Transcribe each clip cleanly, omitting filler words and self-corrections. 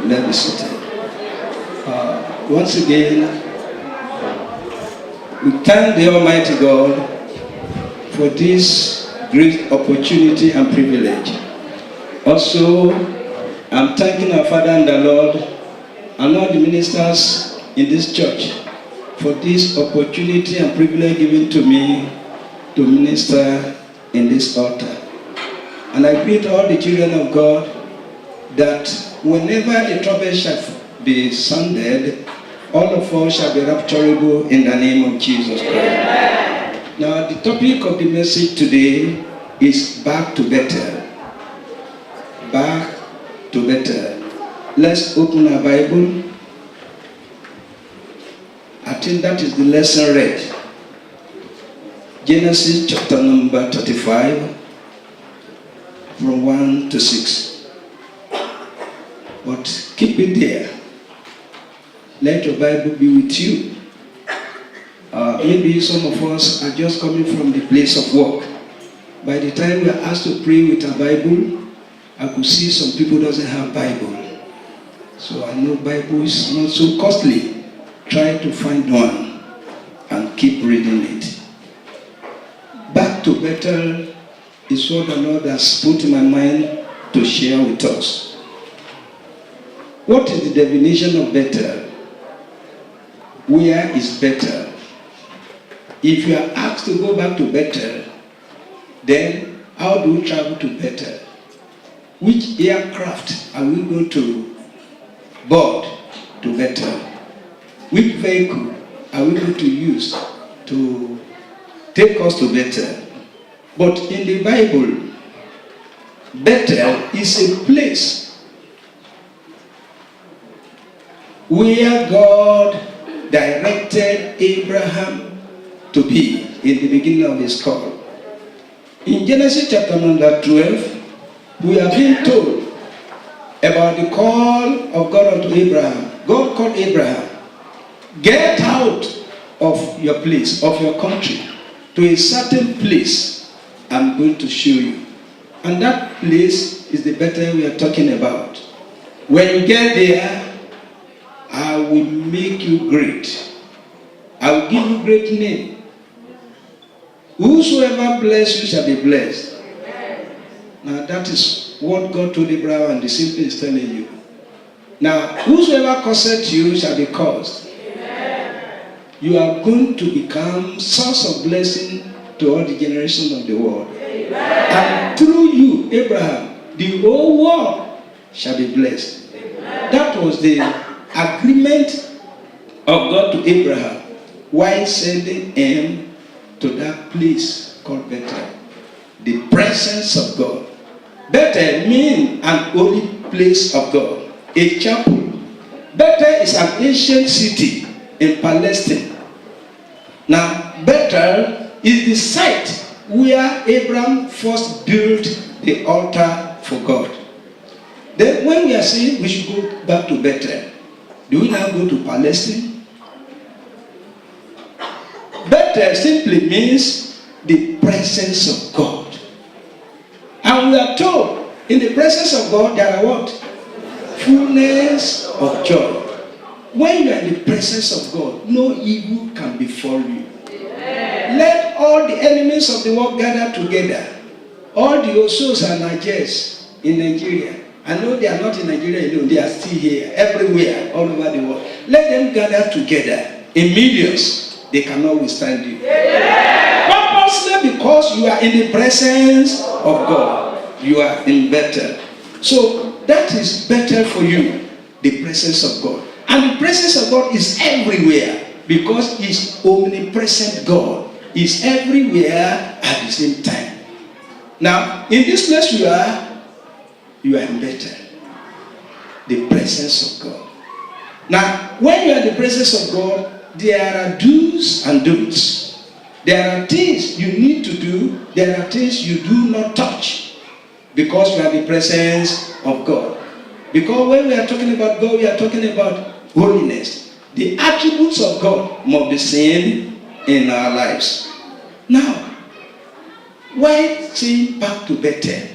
Let me sit. Once again, we thank the Almighty God for this great opportunity and privilege. Also, I'm thanking our Father and the Lord and all the ministers in this church for this opportunity and privilege given to me to minister in this altar. And I greet all the children of God that whenever the trumpet shall be sounded, all of us shall be rapturable in the name of Jesus Christ. Amen. Now, the topic of the message today is back to better. Back to better. Let's open our Bible. I think that is the lesson read. Genesis chapter number 35, from 1 to 6. But keep it there. Let your Bible be with you. Maybe some of us are just coming from the place of work. By the time we are asked to pray with a Bible, I could see some people doesn't have Bible. So I know Bible is not so costly. Try to find one and keep reading it. Back to better is what the Lord has put in my mind to share with us. What is the definition of better? Where is better? If you are asked to go back to better, then how do we travel to better? Which aircraft are we going to board to better? Which vehicle are we going to use to take us to better? But in the Bible, better is a place where God directed Abraham to be in the beginning of his call. In Genesis chapter number 12, we are being told about the call of God unto Abraham. God called Abraham, get out of your place, of your country, to a certain place I'm going to show you. And that place is the better we are talking about. When you get there, I will make you great. I will give you great name. Whosoever bless you shall be blessed. Amen. Now that is what God told Abraham, and the simple is telling you. Now, whosoever curseth you shall be cursed. Amen. You are going to become source of blessing to all the generations of the world. Amen. And through you, Abraham, the whole world shall be blessed. Amen. That was the agreement of God to Abraham while sending him to that place called Bethel, the presence of God. Bethel means an holy place of God, a chapel. Bethel is an ancient city in Palestine. Now, Bethel is the site where Abraham first built the altar for God. Then when we are saying we should go back to Bethel, do we now go to Palestine? Bethel simply means the presence of God. And we are told in the presence of God there are what? Fullness of joy. When you are in the presence of God, no evil can befall you. Amen. Let all the enemies of the world gather together. All the Osos and Najes in Nigeria. I know they are not in Nigeria alone, they are still here, everywhere, all over the world. Let them gather together in millions. They cannot withstand you. Yeah. Purposely because you are in the presence of God. You are in better. So that is better for you, the presence of God. And the presence of God is everywhere because He's omnipresent God. He's everywhere at the same time. Now, in this place you are in better. The presence of God. Now, when you are in the presence of God, there are do's and don'ts. There are things you need to do. There are things you do not touch because you are in the presence of God. Because when we are talking about God, we are talking about holiness. The attributes of God must be seen in our lives. Now, why saying back to better?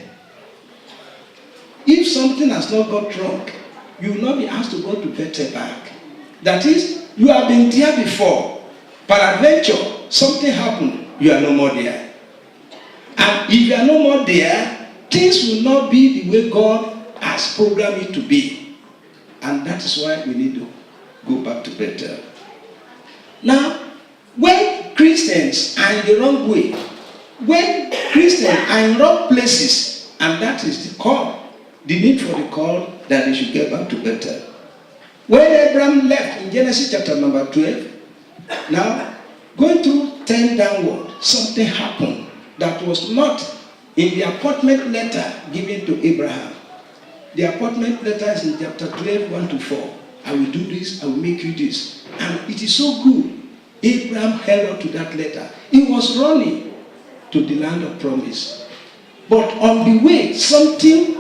If something has not got wrong, you will not be asked to go to Bethel back. That is, you have been there before. Peradventure, something happened, you are no more there. And if you are no more there, things will not be the way God has programmed it to be. And that is why we need to go back to Bethel. Now, when Christians are in the wrong way, when Christians are in wrong places, and that is the call, the need for the call that they should get back to Bethel. When Abraham left in Genesis chapter number 12, now going through 10 downward, something happened that was not in the appointment letter given to Abraham. The appointment letter is in chapter 12, 1-4. I will do this, I will make you this. And it is so good. Abraham held on to that letter. He was running to the land of promise. But on the way, something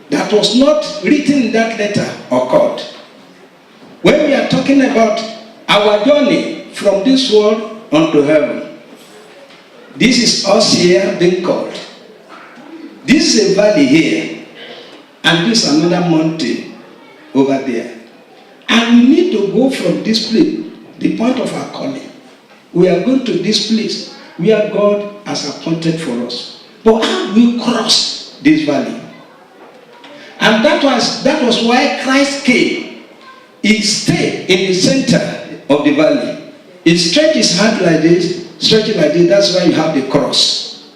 that was not written in that letter occurred. When we are talking about our journey from this world unto heaven, this is us here being called. This is a valley here, and this is another mountain over there. And we need to go from this place, the point of our calling. We are going to this place where God has appointed for us. But how we cross this valley? And that was why Christ came. He stayed in the center of the valley. He stretched his hand like this, stretch it like this. That's why you have the cross.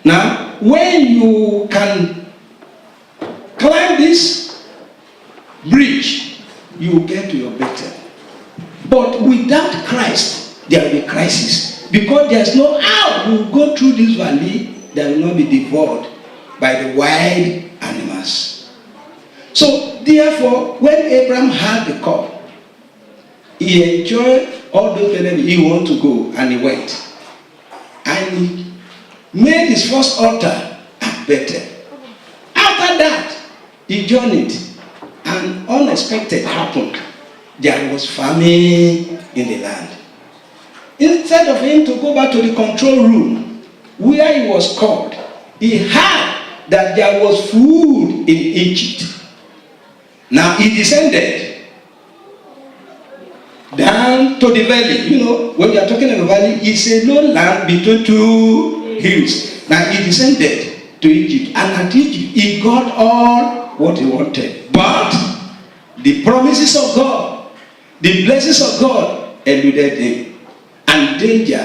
Now, when you can climb this bridge, you will get to your Bethel. But without Christ, there will be crisis. Because there's no how you will go through this valley that will not be devoured by the wild animals. So, therefore, when Abraham had the call, he enjoyed all those benefits. He wanted to go, and he went. And he made his first altar at Bethel. After that, he journeyed, and unexpected happened. There was famine in the land. Instead of him to go back to the control room where he was called, he heard that there was food in Egypt. Now he descended down to the valley. You know, when we are talking about valley, it's a low land between two hills. Now he descended to Egypt, and at Egypt he got all what he wanted. But the promises of God, the blessings of God eluded him, and danger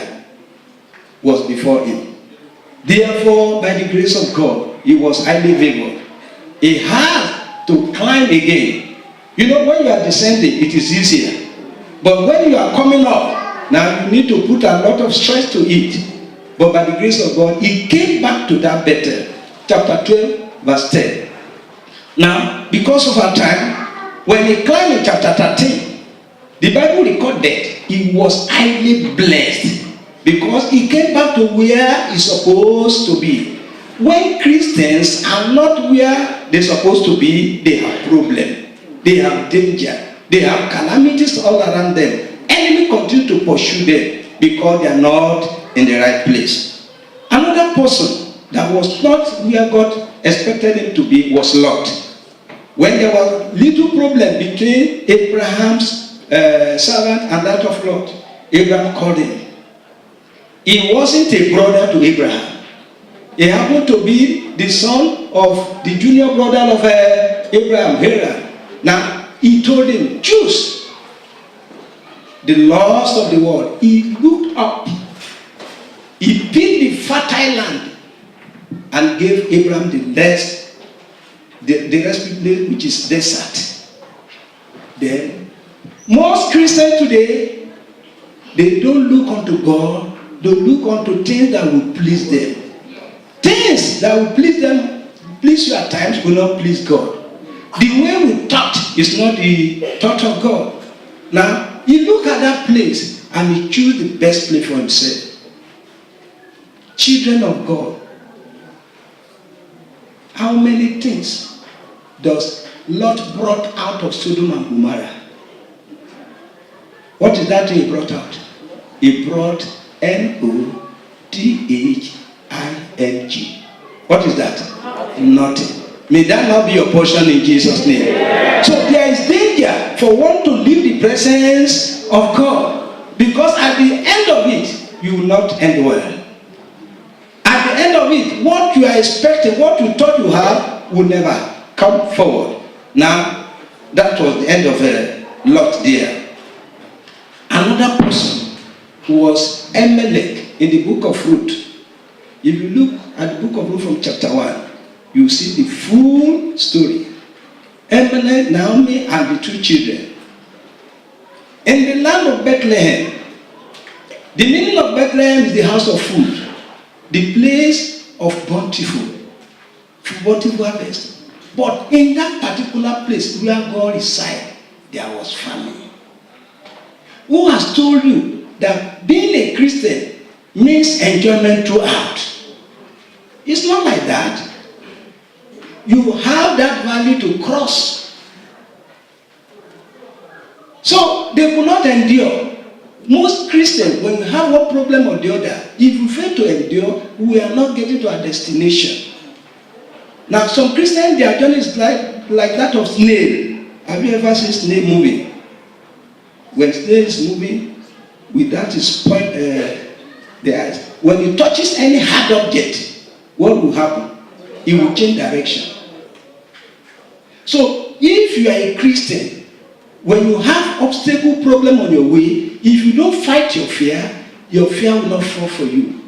was before him. Therefore, by the grace of God, he was highly favored. He had to climb again. You know, when you are descending, it is easier. But when you are coming up, now you need to put a lot of stress to it. But by the grace of God, he came back to that Bethel. Chapter 12, verse 10. Now, because of our time, when he climbed in chapter 13, the Bible recorded he was highly blessed because he came back to where he's supposed to be. When Christians are not where they're supposed to be, they have problem, they have danger, they have calamities all around them. Enemy continue to pursue them because they are not in the right place. Another person that was not where God expected him to be was Lot. When there was little problem between Abraham's servant and that of Lot, Abraham called him. He wasn't a brother to Abraham. He happened to be the son of the junior brother of Abraham, Haran. Now, he told him, choose the laws of the world. He looked up. He picked the fertile land and gave Abraham the rest, the rest which is desert. Then, most Christians today, they don't look unto God, they look unto things that will please them. Things that will please them, please you at times, will not please God. The way we thought is not the thought of God. Now, he look at that place and he choose the best place for himself. Children of God, how many things does Lot brought out of Sodom and Gomorrah? What is that he brought out? He brought N-O-T-H-I-N-G. What is that? Nothing. May that not be your portion in Jesus' name. So there is danger for one to leave the presence of God, because at the end of it, you will not end well. At the end of it, what you are expecting, what you thought you have, will never come forward. Now, that was the end of Lot there. Another person was Elimelech in the book of Ruth. If you look at the book of Ruth from chapter 1, you see the full story. Elimelech, Naomi, and the 2 children. In the land of Bethlehem, the meaning of Bethlehem is the house of food, the place of bountiful harvest. But in that particular place where God resided, there was famine. Who has told you that being a Christian means enjoyment throughout? It's not like that. You have that valley to cross. So they could not endure. Most Christians, when you have one problem or the other, if you fail to endure, we are not getting to our destination. Now, some Christians, their journey is like that of snail. Have you ever seen snail moving? When snail is moving, with that is point the eyes. When it touches any hard object, what will happen? It will change direction. So, if you are a Christian, when you have obstacle problem on your way, if you don't fight your fear will not fall for you.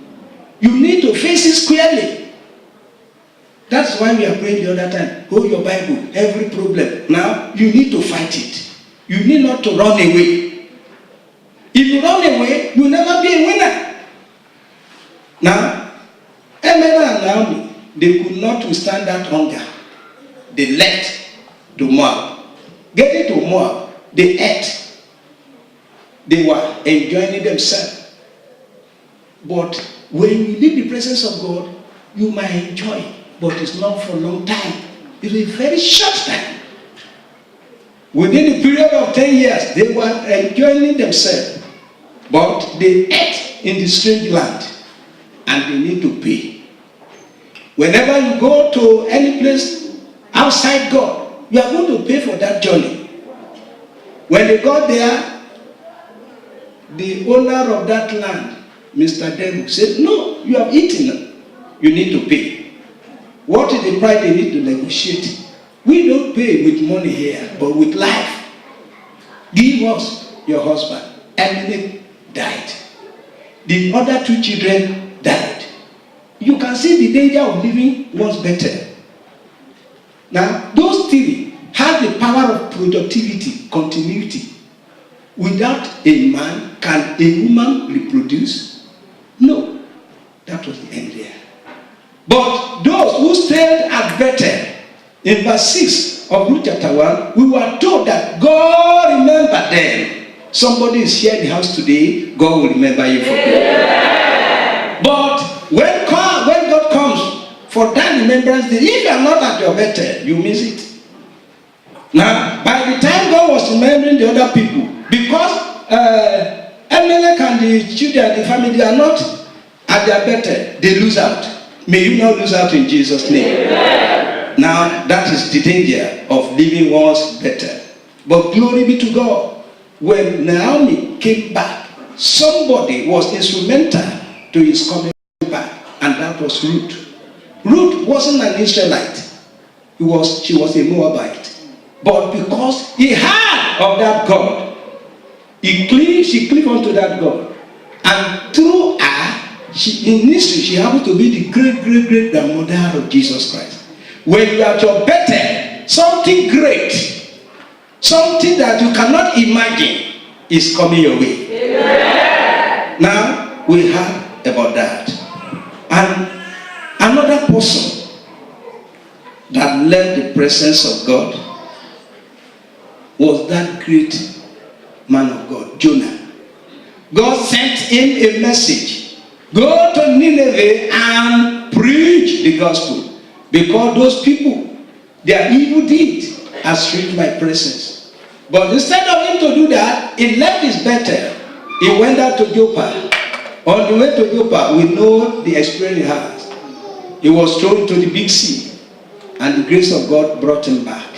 You need to face it squarely. That's why we are praying the other time. Hold your Bible, every problem. Now, you need to fight it. You need not to run away. If you run away, you will never be a winner. Now, Elimelech and Naomi, they could not withstand that hunger. They left to Moab. Getting to Moab, they ate. They were enjoying themselves. But when you leave the presence of God, you might enjoy, but it's not for a long time. It's a very short time. Within the period of 10 years, they were enjoying themselves. But they ate in the strange land, and they need to pay. Whenever you go to any place outside God, you are going to pay for that journey. When they got there, the owner of that land, Mr. Devil, said, no, you have eaten. You need to pay. What is the price they need to negotiate? We don't pay with money here, but with life. Give us your husband. Elimelech died. The other 2 children died. You can see the danger of living was better. Now, those 3 have the power of productivity, continuity. Without a man, can a woman reproduce? No. That was the end there. But those who stayed at Bethel, in verse 6 of Luke chapter 1, we were told that God remembered them. Somebody is here in the house today, God will remember you for good. But when God comes for that remembrance day, if you are not at your Bethel, you miss it. Now, by the time God was remembering the other people, because Elimelech and the children, the family, they are not at their Bethel, they lose out. May you not lose out in Jesus' name. Amen. Now, that is the danger of living one's better. But glory be to God. When Naomi came back, somebody was instrumental to his coming back, and that was Ruth. Ruth wasn't an Israelite. She was a Moabite. But because he heard of that God, she cleaved unto that God. And through her, in history, she happened to be the great grandmother of Jesus Christ. When you are at your better, something great, something that you cannot imagine is coming your way. Amen. Now, we heard about that. And another person that left the presence of God was that great man of God, Jonah. God sent him a message. Go to Nineveh and preach the gospel. Because those people, their evil deed has reached my presence. But instead of him to do that, he left his Bethel. He went out to Joppa. On the way to Joppa, we know the experience he has. He was thrown into the big sea. and the grace of God brought him back.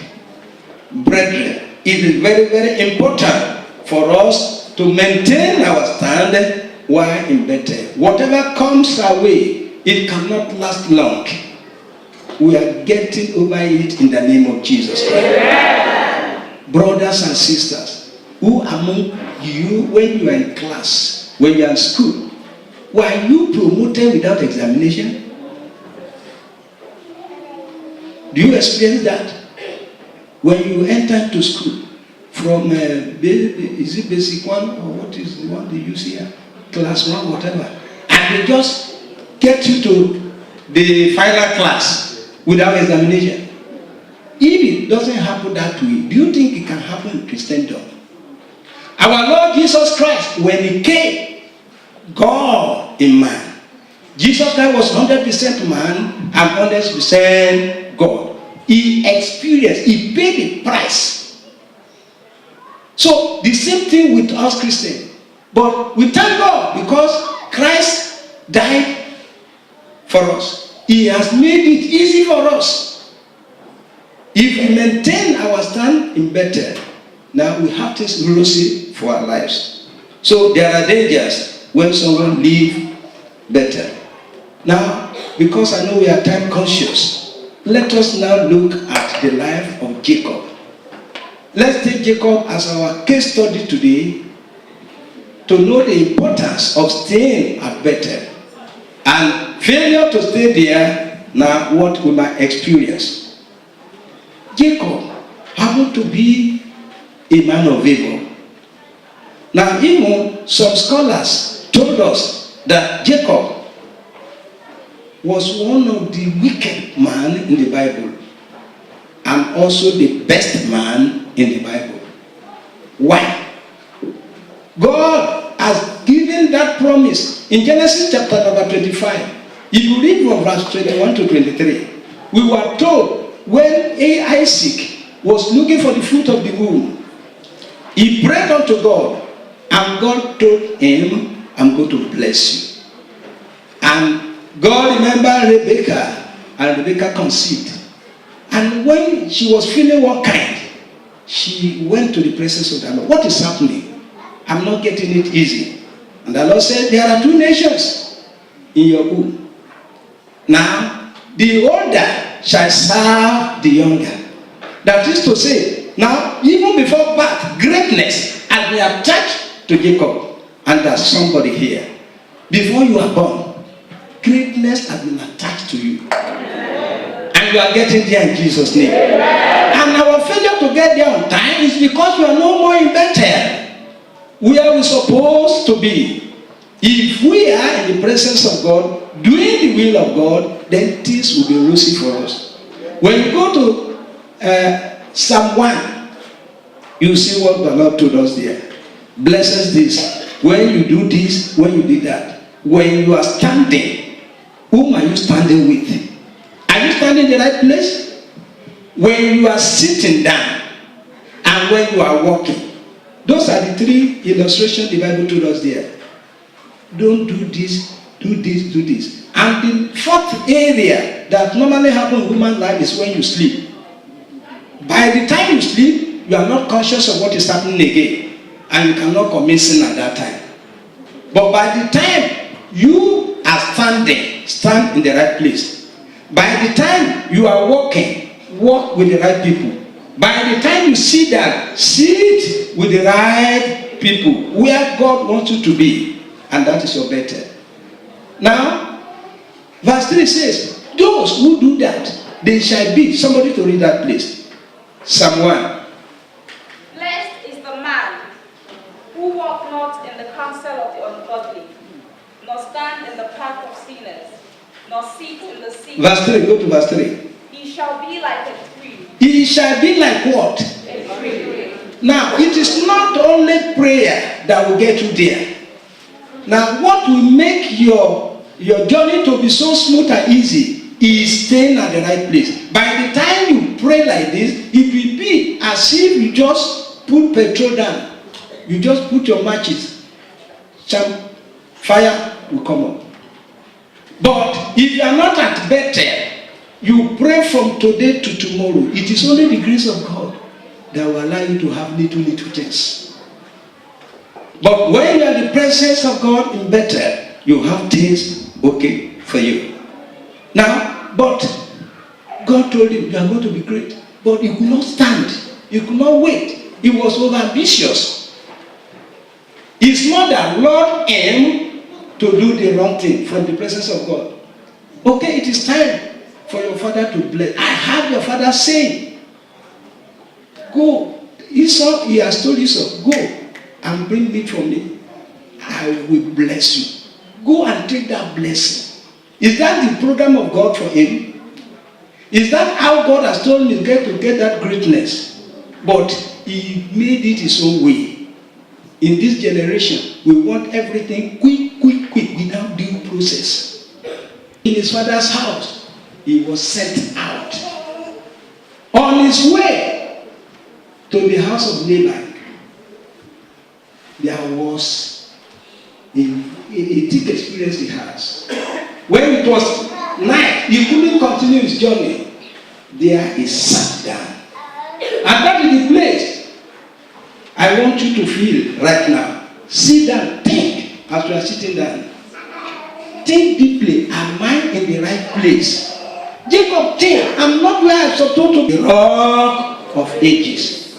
Brethren, it is very, very important for us to maintain our stand while in Bethel. Whatever comes our way, it cannot last long. We are getting over it in the name of Jesus Christ. Brothers and sisters, who among you, when you are in class, when you are in school, were you promoted without examination? Do you experience that? When you enter to school, from is it basic one, or what is the one they use here? Class 1, whatever. And they just get you to the final class without examination. If it doesn't happen that way, do you think it can happen in Christendom? Our Lord Jesus Christ, when he came, God in man. Jesus Christ was 100% man and 100% God. He experienced, he paid the price. So the same thing with us Christians. But we thank God because Christ died for us. He has made it easy for us. If we maintain our stand in Bethel, now we have this rosy for our lives. So there are dangers when someone leaves Bethel. Now, because I know we are time conscious, let us now look at the life of Jacob. Let's take Jacob as our case study today to know the importance of staying at Bethel. And failure to stay there, now what we might experience. Jacob happened to be a man of evil. Now even some scholars told us that Jacob was one of the wicked men in the Bible and also the best man in the Bible. Why? God has given that promise in Genesis chapter number 25. If you read from verse 21 to 23, we were told when Isaac was looking for the fruit of the womb, he prayed unto God, and God told him, I'm going to bless you. And God remembered Rebekah, and Rebekah conceived. And when she was feeling one kind, she went to the presence of the Lord. What is happening? I'm not getting it easy. And the Lord said, there are 2 nations in your womb. Now, the older shall serve the younger. That is to say, now, even before birth, greatness has been attached to Jacob. And there's somebody here. Before you are born, greatness has been attached to you. And you are getting there in Jesus' name. And our failure to get there on time is because we are no more in Bethel, where we're supposed to be. If we are in the presence of God, doing the will of God, then things will be rosy for us. When you go to Psalm 1, you see what the Lord told us there. Blesses this. When you do this, when you did that. When you are standing, whom are you standing with? Are you standing in the right place? When you are sitting down and when you are walking. Those are the 3 illustrations the Bible told us there. Don't do this, do this, do this. And the 4th area that normally happens in human life is when you sleep. By the time you sleep, you are not conscious of what is happening again. And you cannot commit sin at that time. But by the time you are standing, stand in the right place. By the time you are walking, walk with the right people. By the time you sit down, sit with the right people, where God wants you to be. And that is your Bethel. Now, verse 3 says, those who do that, they shall be. Somebody to read that place. Psalm 1. Blessed is the man who walk not in the counsel of the ungodly, nor stand in the path of sinners, nor sit in the seat. Verse 3, go to verse 3. He shall be like a tree. He shall be like what? A tree. Now, it is not only prayer that will get you there. Now, what will make your journey to be so smooth and easy is staying at the right place. By the time you pray like this, it will be as if you just put petrol down. You just put your matches. Some fire will come up. But if you are not at Bethel, You pray from today to tomorrow. It is only the grace of God that will allow you to have little things. But when you are in the presence of God in Bethel, you have things okay for you. Now, but God told him, you are going to be great. But he could not stand. He could not wait. He was over-ambitious. His mother lured him to do the wrong thing from the presence of God. Okay, it is time for your father to bless. I heard your father say, go. Esau, he has told Esau, go and bring meat for me. I will bless you. Go and take that blessing. Is that the program of God for him? Is that how God has told him to get that greatness? But he made it his own way. In this generation, we want everything quick, without due process. In his father's house, he was sent out. On his way to the house of Laban, there was a deep experience he has. When it was night, he couldn't continue his journey. There he sat down. And that is the place I want you to feel right now. Sit down, think as you are sitting down. Think deeply, am I in the right place? Jacob, think, I'm not where I'm supposed to be. The Rock of Ages.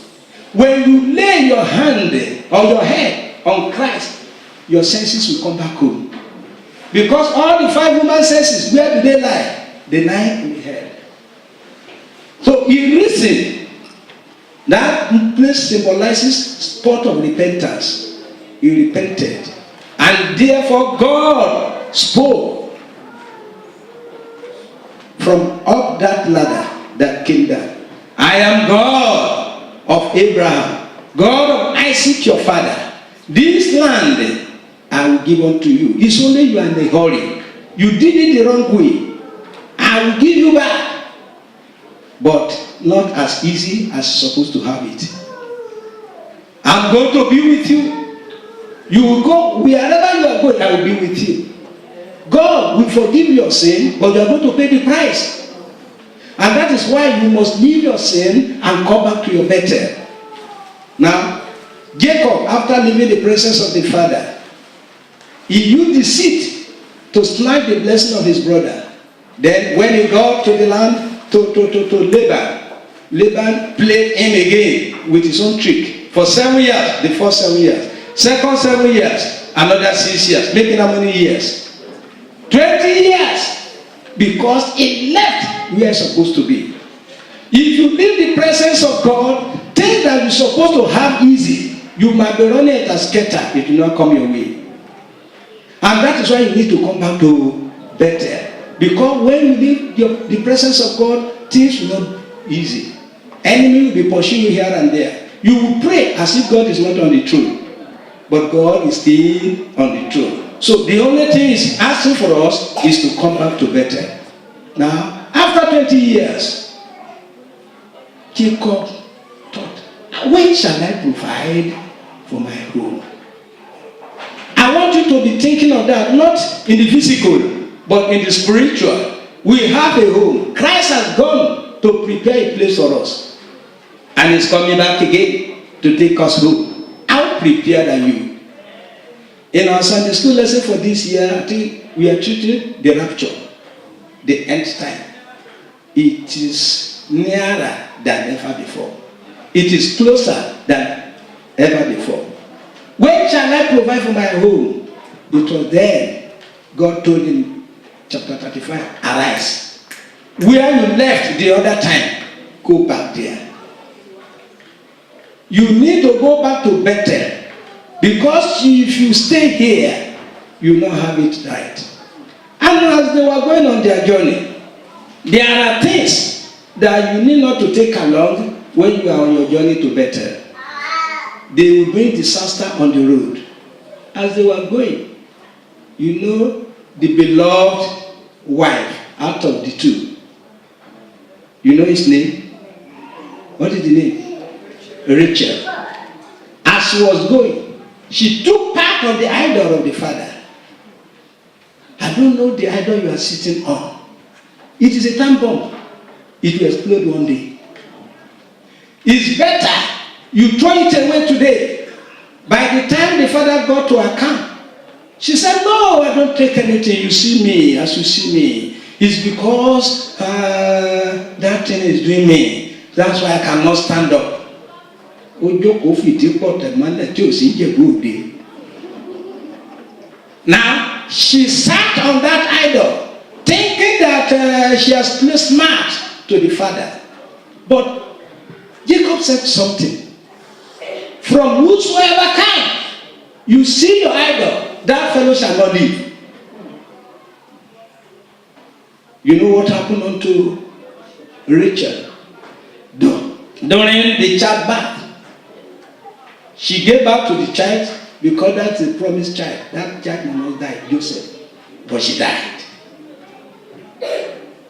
When you lay your hand or your head on Christ, your senses will come back home. Because all the 5 human senses, where do they lie? They lie in the head. So he reasoned. That place symbolizes spot of repentance. He repented. And therefore God spoke from up that ladder that came down. I am God of Abraham, God of Isaac your father. This land I will give unto you. It's only you are in a hurry. You did it the wrong way. I will give you back. But not as easy as you're supposed to have it. I'm going to be with you. You will go wherever you are going, I will be with you. God will forgive your sin, but you are going to pay the price. And that is why you must leave your sin and come back to your Bethel. Now, Jacob, after leaving the presence of the father, he used deceit to snatch the blessing of his brother. Then when he got to the land, to Laban, Laban played him again with his own trick. For 7 years, the first 7 years. Second 7 years, another 6 years. Making how many years? 20 years. Because it left where it's supposed to be. If you leave the presence of God, things that you're supposed to have easy, you might be running at a skater, it will not come your way. And that is why you need to come back to Bethel. Because when you leave the presence of God, things will not be easy. Enemy will be pushing you here and there. You will pray as if God is not on the throne. But God is still on the throne. So the only thing is asking for us is to come back to Bethel. Now, after 20 years, Jacob thought, when shall I provide for my home? I want you to be thinking of that, not in the physical, but in the spiritual. We have a home. Christ has gone to prepare a place for us. And he's coming back again to take us home. How prepared are you? In our Sunday school lesson for this year, I think we are treating the rapture, the end time. It is nearer than ever before. It is closer than ever before. When shall I provide for my home? It was then God told him, chapter 35, arise. Where you left the other time, go back there. You need to go back to Bethel. Because if you stay here, you will not have it right. And as they were going on their journey, there are things that you need not to take along when you are on your journey to Bethel. They will bring disaster on the road. As they were going, you know, the beloved wife out of the two. You know his name? What is the name? Rachel. As she was going, she took part of the idol of the father. I don't know the idol you are sitting on. It is a time bomb. it will explode one day. It's better you throw it away today. By the time the father got to her camp, she said, no, I don't take anything. You see me as you see me. It's because that thing is doing me. That's why I cannot stand up. Now, she sat on that idol, thinking that she has placed smart to the father. But Jacob said something. From whosoever kind you see your idol, that fellow shall not live. You know what happened unto Rachel? During the childbirth, she gave birth to the child because that's a promised child. That child must die, Joseph. But she died.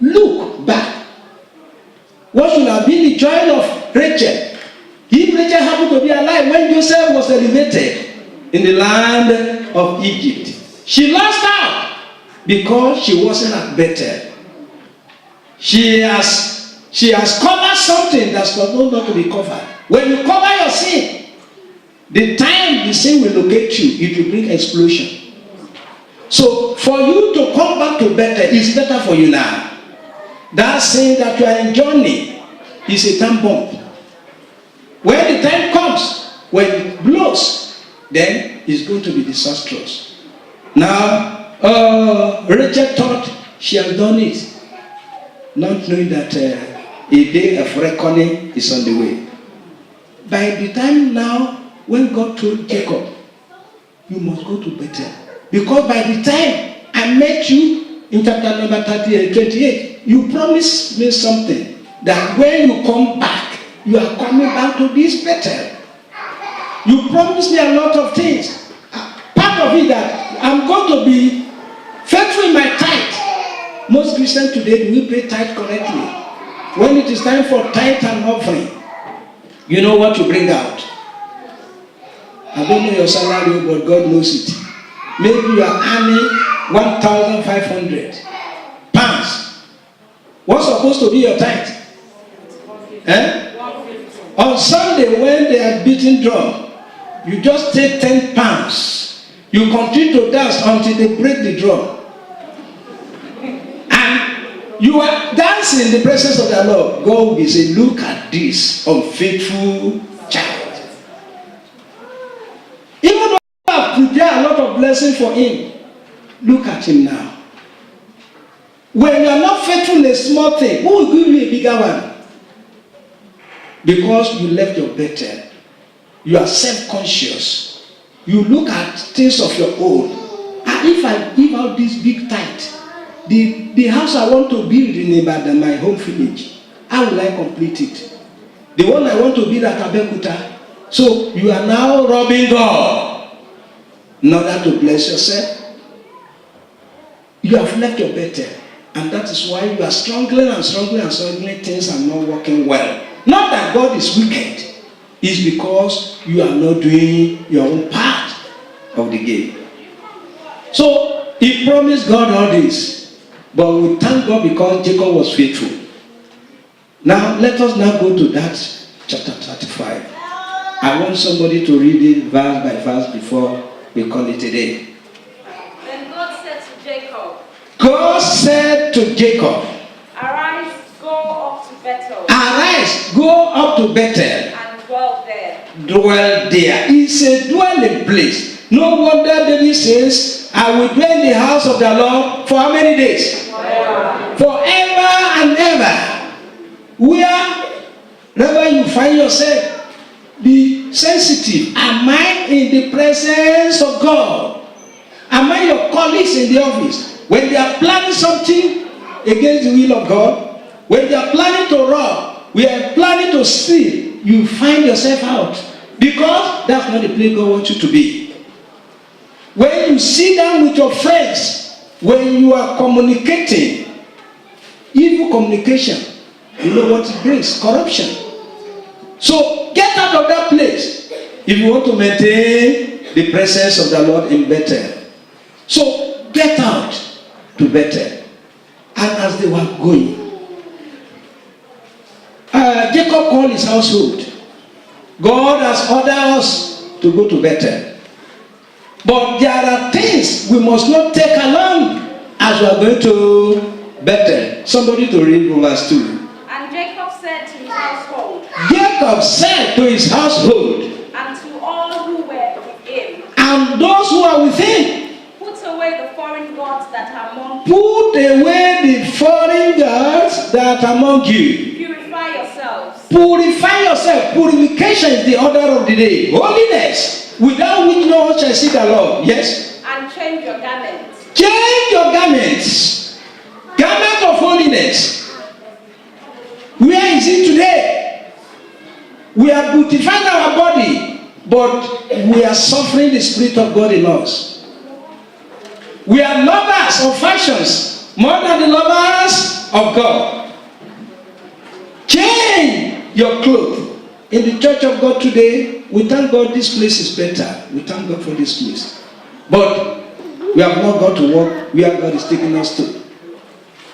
Look back. What should have been the joy of Rachel? If Rachel happened to be alive when Joseph was elevated in the land of Egypt, she lost out because she wasn't at Bethel. She has covered something that's not to be covered. When you cover your sin, the time the sin will locate you, it will bring explosion. So for you to come back to Bethel is better for you now. That sin that you are enjoying is a time bomb. When the time comes, when it blows, then it's going to be disastrous. Now, Rachel thought she had done it, not knowing that a day of reckoning is on the way. By the time now, when God told Jacob, you must go to Bethel. Because by the time I met you in chapter number 28, you promised me something. That when you come back, you are coming back to this Bethel. You promised me a lot of things. Part of it that I'm going to be faithful in my tithe. Most Christians today, do we pay tithe correctly? When it is time for tithe and offering, you know what to bring out. I don't know your salary, but God knows it. Maybe you are earning 1,500 pounds. What's supposed to be your tithe? On Sunday, when they are beating drum, you just take 10 pounds. You continue to dance until they break the drum. And you are dancing in the presence of the Lord. God will be saying, look at this unfaithful child. Even though you have prepared a lot of blessing for him, look at him now. When you are not faithful in a small thing, who will give you a bigger one? Because you left your Bethel. You are self-conscious. You look at things of your own. And if I give out this big tithe, the house I want to build in Ibadan, my home village, how will I complete it? The one I want to build at Abeokuta. So you are now robbing God in order to bless yourself. You have left your Bethel. And that is why you are struggling and struggling and struggling. Things are not working well. Not that God is wicked. It's because you are not doing your own part of the game. So he promised God all this. But we thank God because Jacob was faithful. Now let us now go to that chapter 35. I want somebody to read it verse by verse before we call it a day. Then God said to Jacob. God said to Jacob, Arise, go up to Bethel. Arise, go up to Bethel. And dwell there. Dwell there. It's a dwelling place. No wonder David says, I will dwell in the house of the Lord for how many days? Forever and ever. Wherever you find yourself, be sensitive. Am I in the presence of God? Am I your colleagues in the office? When they are planning something against the will of God, when they are planning to rob, we are planning to steal, you find yourself out. Because that's not the place God wants you to be. When you sit down with your friends, when you are communicating, evil communication, you know what it brings? Corruption. So get out of that place if you want to maintain the presence of the Lord in Bethel. So get out to Bethel. And as they were going, Jacob called his household. God has ordered us to go to Bethel. But there are things we must not take along as we are going to Bethel. Somebody to read verse 2. And Jacob said to his household. Jacob said to his household. And to all who were with him. And those who are with him. Put away the foreign gods that are among you. Put away the foreign gods that are among you. Purify yourselves. Purify yourself. Purification is the order of the day. Holiness, without which no one shall see the Lord. Yes? And change your garments. Change your garments. Garment of holiness. Where is it today? We have beautified our body, but we are suffering the Spirit of God in us. We are lovers of fashions more than the lovers of God. Change your clothes. In the church of God today, we thank God this place is better. We thank God for this place. But we have not got to work where God is taking us to.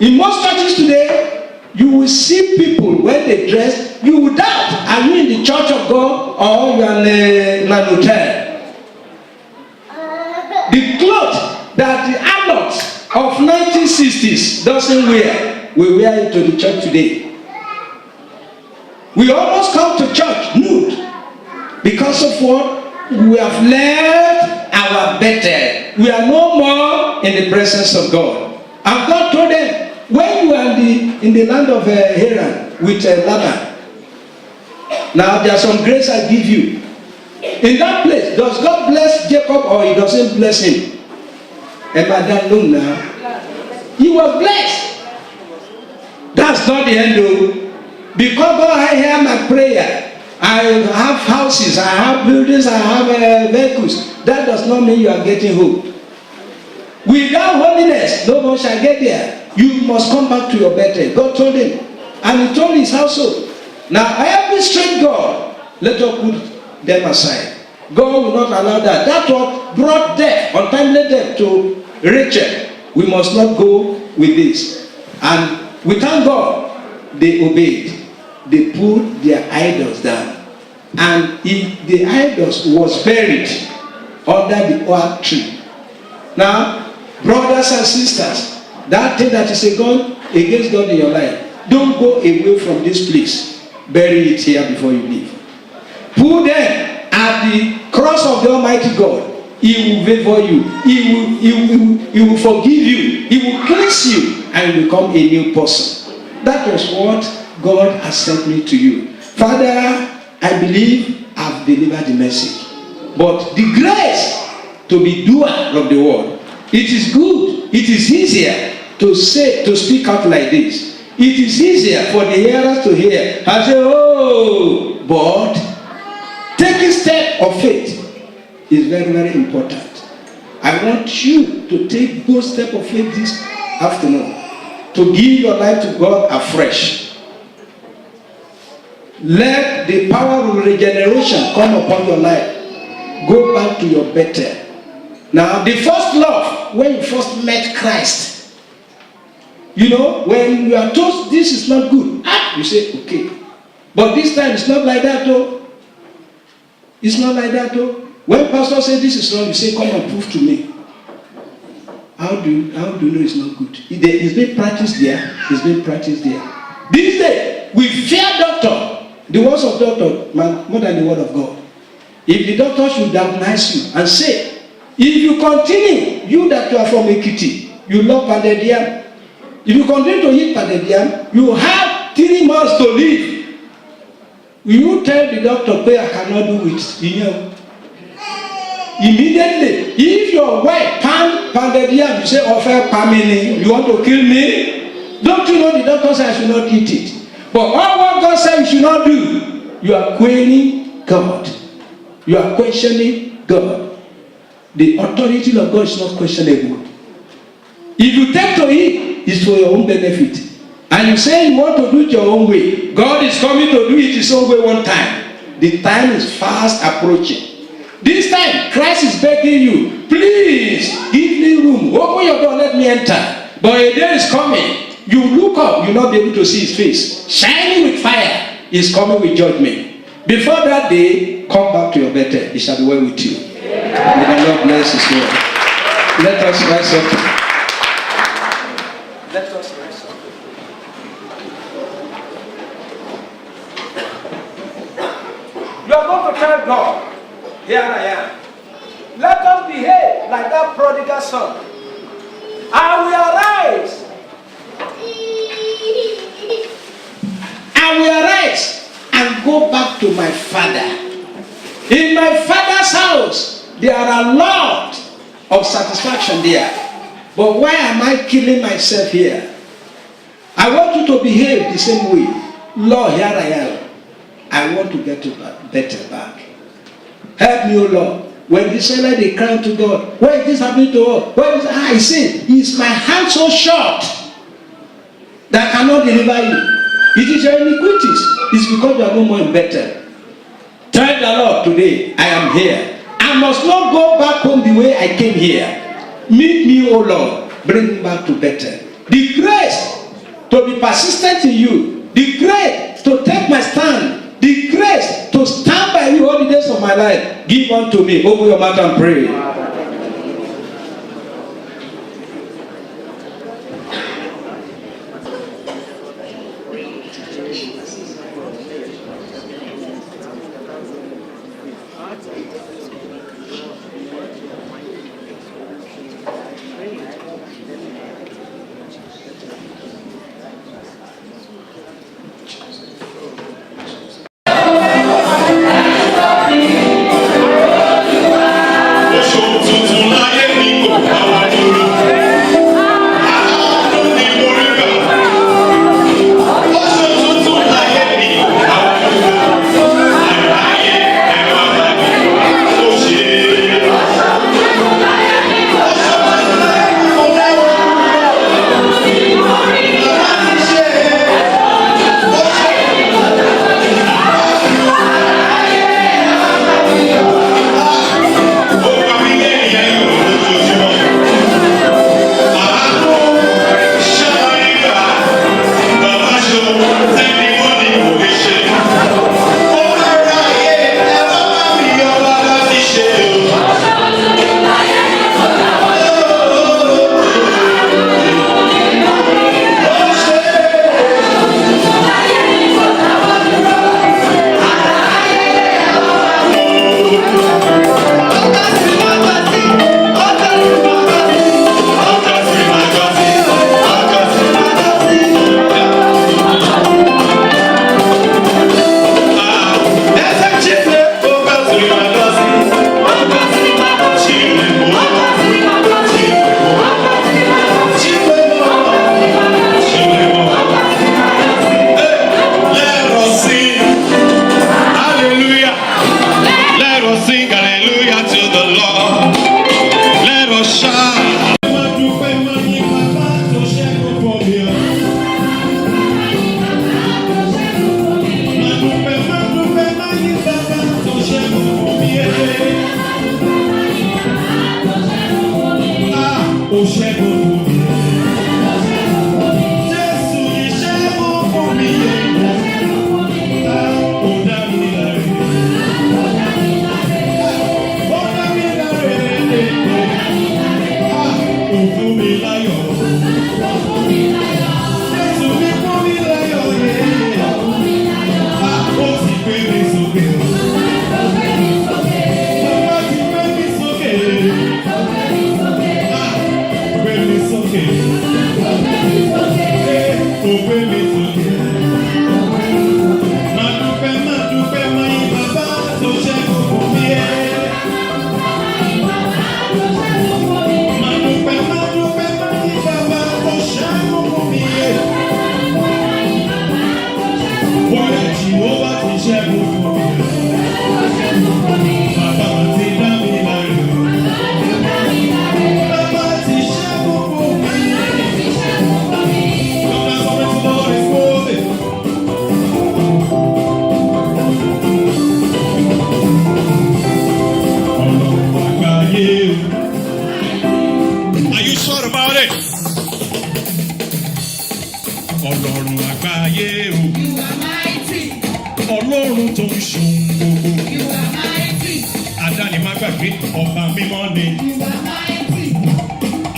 In most churches today, you will see people when they dress, you will doubt, are you in the church of God or you are in an hotel? The clothes that the adults of 1960s doesn't wear, we wear it to the church today. We almost come to church nude because of what? We have left our Bethel. We are no more in the presence of God. And God told them, when you are in the land of Haran with Laban, now there's some grace I give you. In that place, does God bless Jacob or he doesn't bless him? And Madam look now, he was blessed. That's not the end though. Because God, I hear my prayer. I have houses, I have buildings, I have vehicles. That does not mean you are getting home. Without holiness, no one shall get there. You must come back to your Bethel. God told him. And he told his household. Now, every strange God, let us put them aside. God will not allow that. That's what brought death, untimely death to Rachel. We must not go with this. And we thank God they obeyed. They put their idols down. And the idols was buried under the oak tree. Now, brothers and sisters, that thing that is a God against God in your life, don't go away from this place. Bury it here before you leave. Put them at the cross of the Almighty God. He will favor you. He will forgive you. He will cleanse you and you become a new person. That was what God has sent me to you. Father, I believe I've delivered the message. But the grace to be doer of the word, it is good. It is easier to speak out like this. It is easier for the hearers to hear and say, oh, but taking step of faith is very, very important. I want you to take those step of faith this afternoon to give your life to God afresh. Let the power of regeneration come upon your life. Go back to your Bethel. Now, the first love, when you first met Christ, you know, when you are told this is not good, you say, okay. But this time it's not like that though. It's not like that though. When pastor says this is wrong, you say, come and prove to me. How do you know it's not good? It's being practiced there. It's being practiced there. This day, we fear doctor. The words of doctor more than the word of God. If the doctor should diagnose you and say, if you continue, you that you are from Ekiti, you love pounded yam. If you continue to eat pounded yam, you have 3 months to live. Will you tell the doctor, I cannot do it? You know. Immediately, if your wife pounded yam, you say, offer pamini, you want to kill me? Don't you know the doctor said I should not eat it? But all what God said you should not do, you are questioning God. You are questioning God. The authority of God is not questionable. If you take to it, it's for your own benefit. And you say you want to do it your own way. God is coming to do it his own way one time. The time is fast approaching. This time, Christ is begging you, please, give me room. Open your door, let me enter. But a day is coming. You look up, you'll not be able to see his face. Shining with fire. is coming with judgment. Before that day, come back to your better. It shall be well with you. May the Lord bless His word. Let us rise up. Let us rise up. You are going to tell God, here I am. Let us behave like that prodigal son. I will arise. I will arise and go back to my father. In my father's house, there are a lot of satisfaction there. But why am I killing myself here? I want you to behave the same way. Lord, here I am. I want to get to better back. Help me, O Lord. When the Israelites they cry to God, why is this happening to us? Why is I say, is my hand so short that I cannot deliver you? It is your iniquities. It's because you are no more in better. Tell the Lord today, I am here. I must not go back home the way I came here. Meet me, O Lord. Bring me back to better. The grace to be persistent in you. The grace to take my stand. The grace to stand by you all the days of my life. Give unto me. Open your mouth and pray. Jehovah ti ṣẹ́gun. Ọlọ́run tó ń ṣohun gbogbo. Adáni má gbàgbé ọba mímọ́ ni.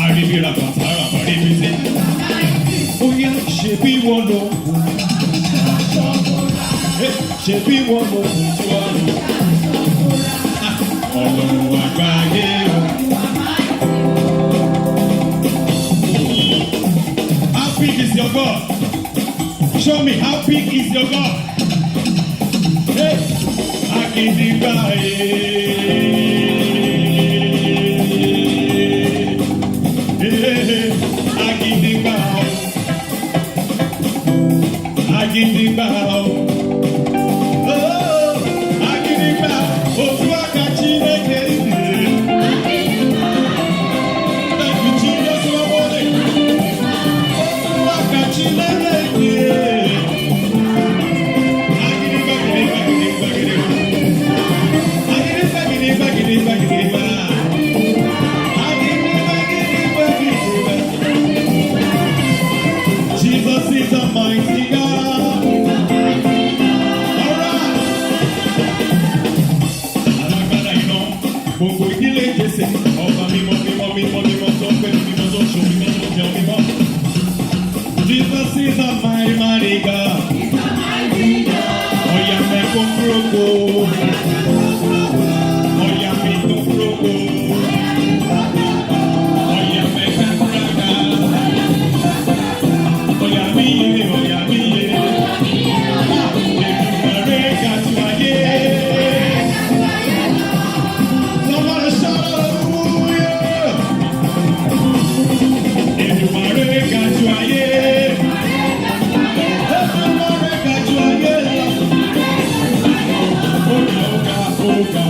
Àríbíra bàtà ràbà rébíté. Ó yá ṣe bí wọ́n lọ. Ṣe bí wọ́n lọ kò tí wá lọ. Ọlọ́run àgbáyé o. How big is your God? Show me how big is your God. Hey, Agidigba Agidigba Agidigba oh Agidigba Otuaka Chineke. Thank you Jesus for holding. Otuaka Chineke. Jesus is a mighty God. All right. Alágbára iná, gbogbo ìdílé Jésè, ọba mímọ́ mímọ́ mímọ́ mímọ́ tó ń pẹ̀lú mímọ́ tó ń ṣòwò mímọ́ tó ń jẹun mímọ́. Jesus is a mighty mighty God. Oya mẹ́kọ̀ kúrókò. Oya mẹ́kọ̀ kúrókò. Oya mẹ́kọ̀ kúrágà. Oya miye, oya miye. Èdùmàrè gàtú ayé. Somebody shout hallelujah. Èdùmàrè gàtú ayé. Èdùmàrè gàtú ayé. Oga, oga, oga.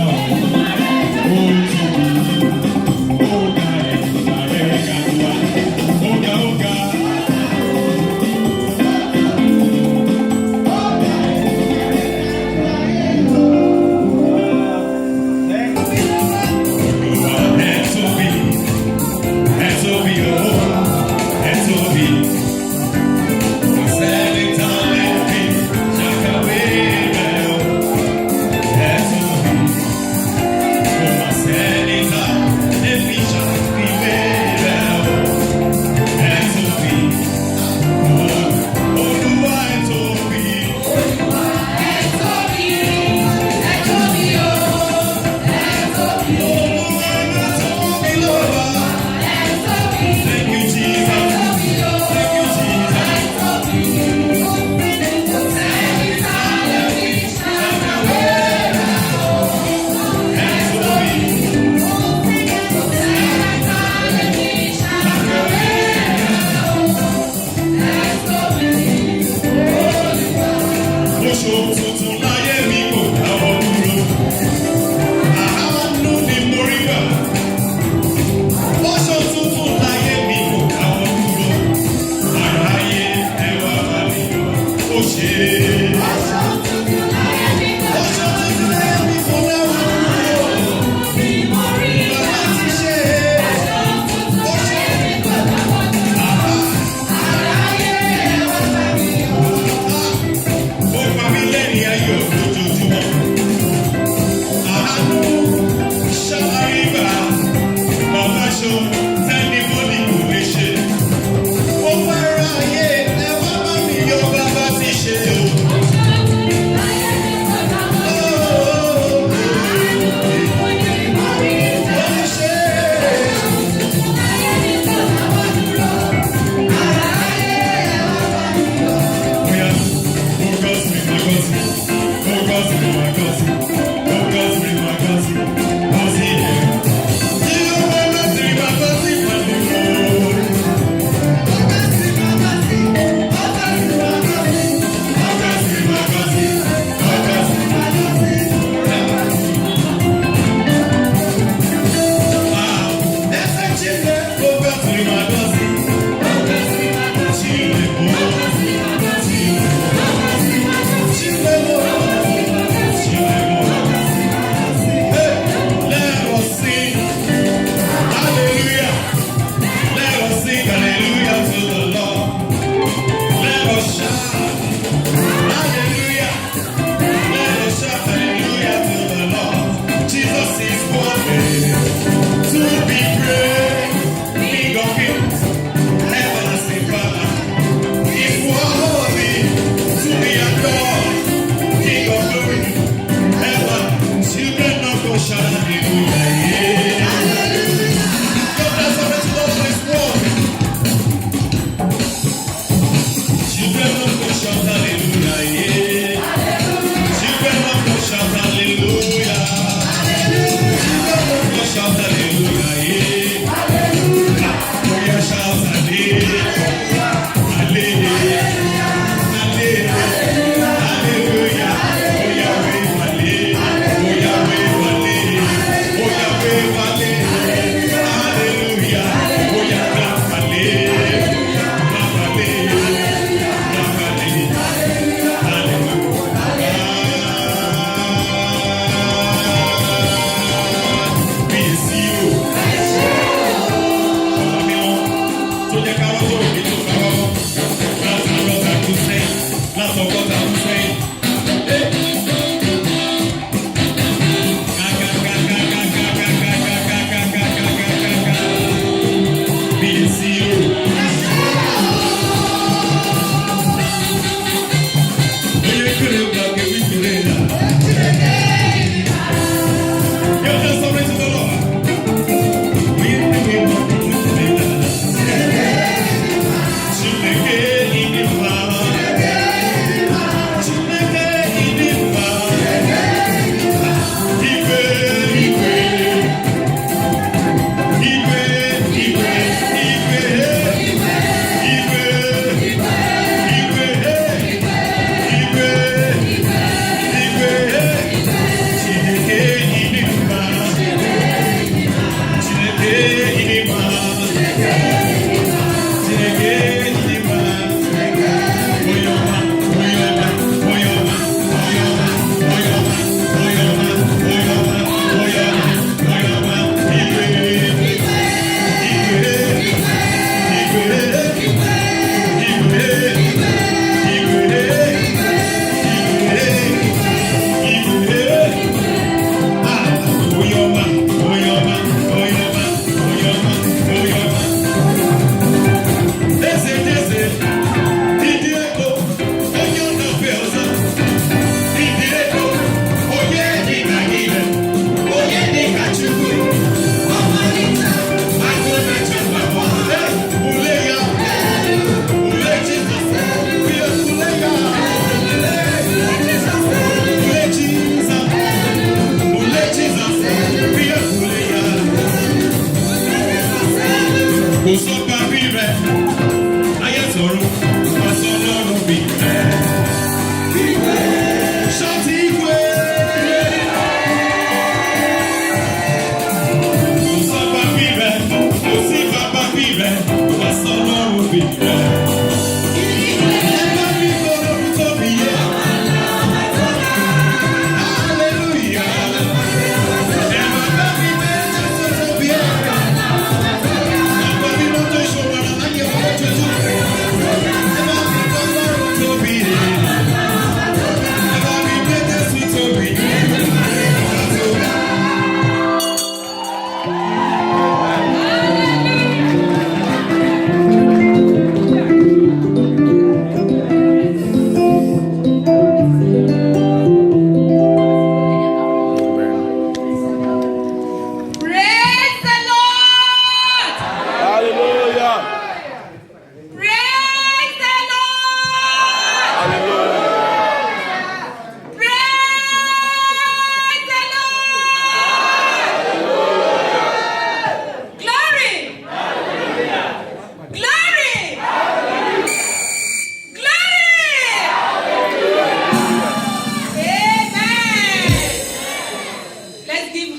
Oga, Èdùmàrè gàtú ayé. Oga, oga. Yo.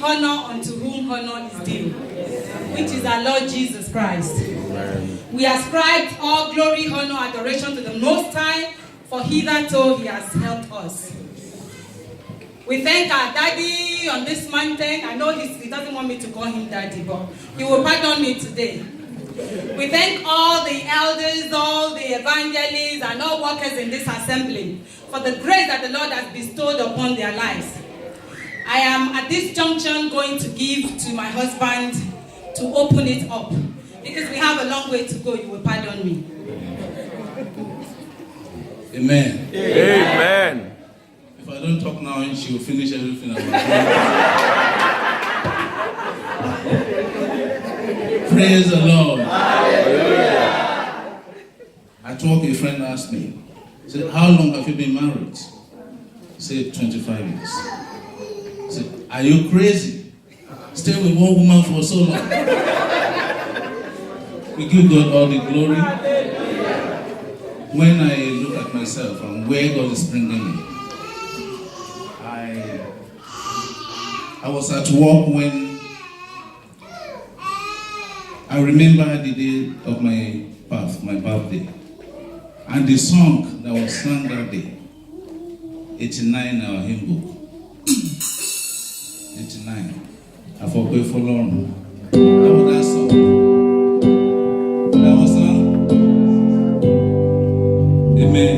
honor unto whom honor is due, which is our Lord Jesus Christ. We ascribe all glory, honor, adoration to the Most High, for hitherto he has helped us. We thank our daddy on this mountain. I know he doesn't want me to call him daddy, but he will pardon me today. We thank all the elders, all the evangelists, and all workers in this assembly for the grace that the Lord has bestowed upon their lives. I am at this junction going to give to my husband to open it up, because we have a long way to go. You will pardon me. Amen. Amen. If I don't talk now, she will finish everything about me. Praise the Lord. Hallelujah. At work, a friend asked me, he said, how long have you been married? I said, 25 years. He said, are you crazy? Stay with one woman for so long. We give God all the glory. When I look at myself and where God is bringing me, I was at work when I remember the day of my birth, my birthday, and the song that was sung that day, 89 in our hymn book. 89. I forgot for long. That was that song. That was sung. Amen.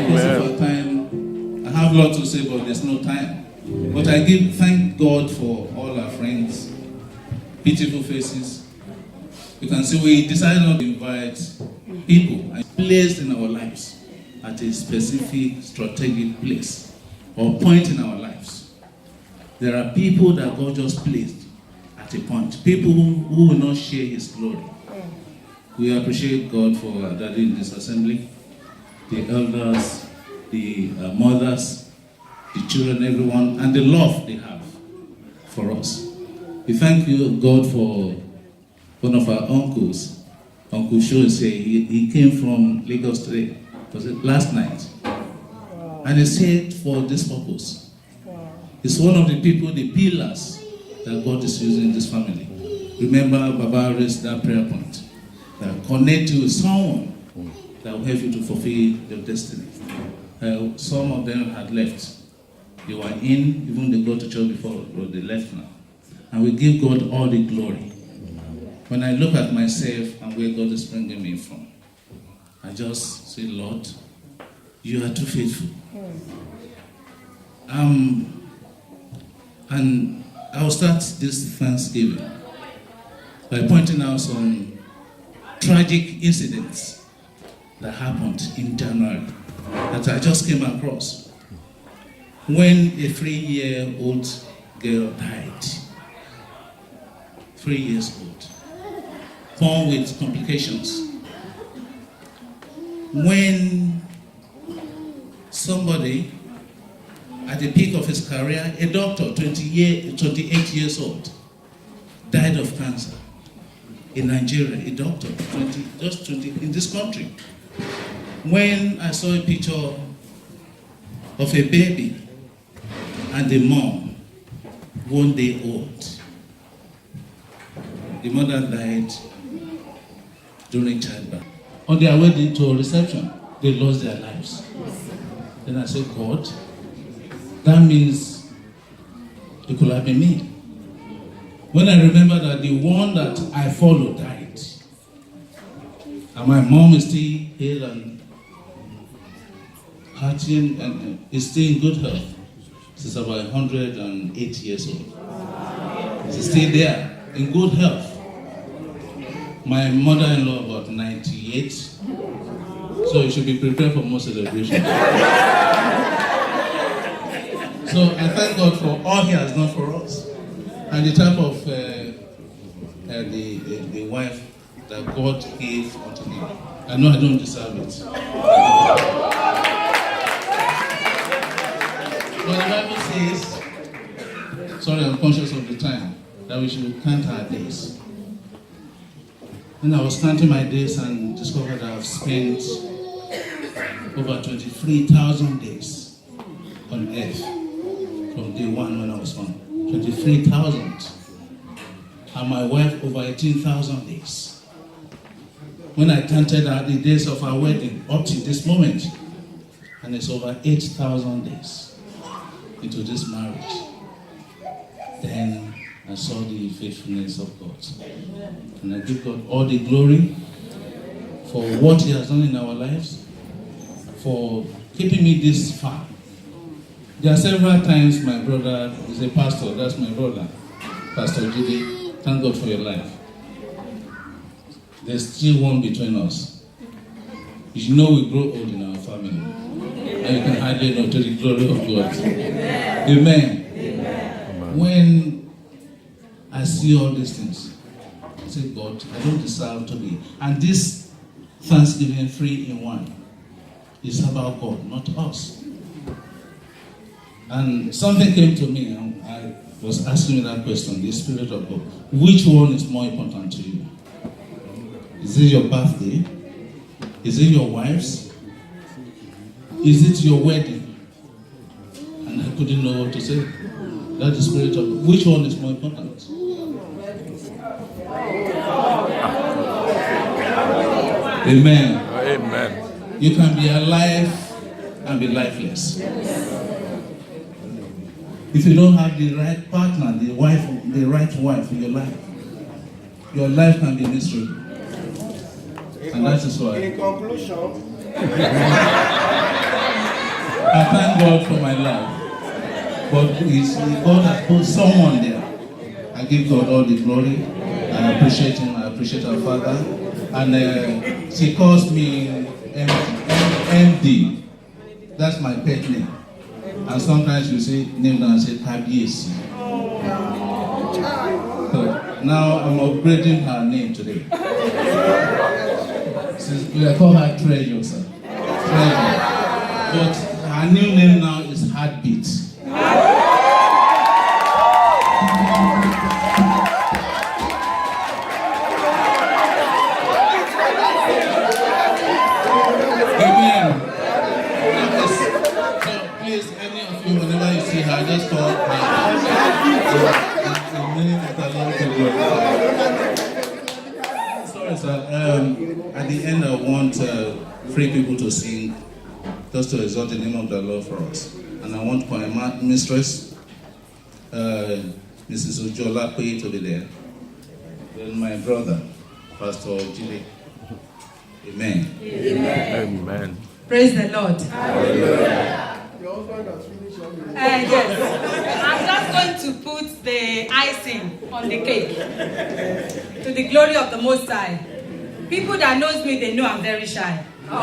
Because of our time, I have a lot to say, but there's no time. But I thank God for all our friends, beautiful faces. You can see we decided not to invite people and placed in our lives at a specific strategic place or point in our lives. There are people that God just placed at a point, people who will not share His glory. We appreciate God for our daddy in this assembly, the elders, the mothers, the children, everyone, and the love they have for us. We thank you, God, for one of our uncles, Uncle Sho. He came from Lagos today, was it last night? And he said for this purpose. He's one of the people, the pillars that God is using in this family. Remember, Baba raised that prayer point, that connect you with someone that will help you to fulfill your destiny. Some of them had left. They were in, even they go to church before, but they left now. And we give God all the glory. When I look at myself and where God is bringing me from, I just say, Lord, you are too faithful. And I'll start this Thanksgiving by pointing out some tragic incidents that happened in January that I just came across. When a 3-year-old girl died, 3 years old, born with complications. When somebody, at the peak of his career, a doctor, 28 years old, died of cancer in Nigeria, a doctor, 20, in this country. When I saw a picture of a baby and the mom, 1 day old. The mother died during childbirth. On their way to a reception, they lost their lives. Then I said, God, that means it could have been me. When I remember that the one that I followed died, and my mom is still here and hearty and is still in good health. She's about 108 years old. She's still there, in good health. My mother-in-law about 98. So you should be prepared for more celebration. So I thank God for all He has done for us. And the type of the wife that God gave unto me. I know I don't deserve it. But the Bible says, sorry, I'm conscious of the time, that we should count our days. Then I was counting my days and discovered that I've spent over 23,000 days on earth from day one when I was born. 23,000. And my wife over 18,000 days. When I counted out the days of our wedding up to this moment, and it's over 8,000 days into this marriage, then I saw the faithfulness of God. And I give God all the glory for what He has done in our lives, for keeping me this far. There are several times my brother is a pastor, that's my brother, Pastor Judy. Thank God for your life. There's still one between us. You know we grow old in our family. And you can hardly know to the glory of God. Amen. Amen. When I see all these things, I say, God, I don't deserve to be. And this Thanksgiving 3-in-1 is about God, not us. And something came to me, and I was asking me that question, the Spirit of God. Which one is more important to you? Is it your birthday? Is it your wife's? Is it your wedding? And I couldn't know what to say. That's the Spirit of God. Which one is more important? Amen. Amen. You can be alive and be lifeless. If you don't have the right partner, the right wife in your life can be miserable. And that is why. In conclusion, I thank God for my life. But God has put someone there. I give God all the glory. I appreciate Him. I appreciate our Father. And she calls me MD. That's my pet name. And sometimes you say name down and say Tabiesi. So now I'm upgrading her name today. We call her Treasure, sir. Treasure. But her new name now is Heartbeat. Amen. So please, any of you, whenever you see her, just call her. Sorry, sir. At the end, I want 3 people to sing, just to exalt the name of the Lord for us. And I want my mistress, Mrs. Ujola Pei, to be there. Then my brother, Pastor Jile. Amen. Amen. Amen. Praise the Lord. Hallelujah. Yes. I'm just going to put the icing on the cake to the glory of the Most High. People that knows me, they know I'm very shy. That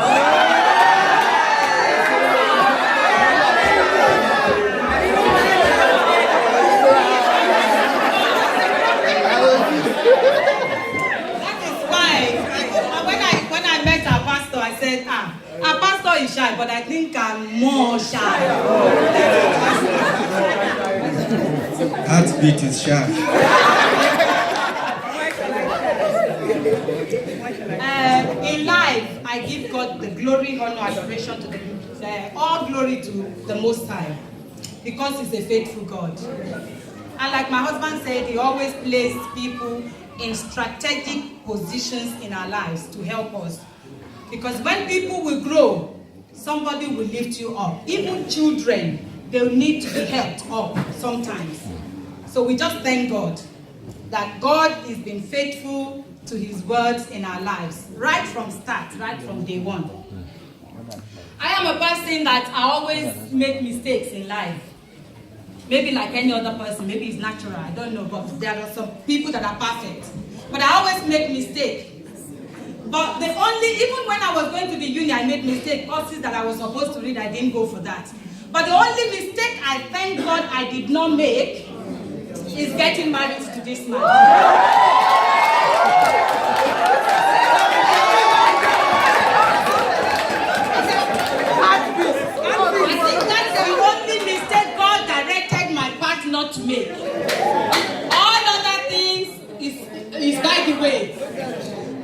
is why when I met our pastor, I said, our pastor is shy, but I think I'm more shy. Heartbeat is shy. In life, I give God the glory, honor, adoration to all glory to the Most High, because He's a faithful God. And like my husband said, He always places people in strategic positions in our lives to help us. Because when people will grow, somebody will lift you up. Even children, they will need to be helped up sometimes. So we just thank God that God has been faithful to His words in our lives, right from start, right from day one. I am a person that I always make mistakes in life. Maybe like any other person, maybe it's natural, I don't know, but there are some people that are perfect. But I always make mistakes. But even when I was going to the uni, I made mistakes. Courses that I was supposed to read, I didn't go for that. But the only mistake I thank God I did not make is getting married to this man. Not to make. All other things is by the way.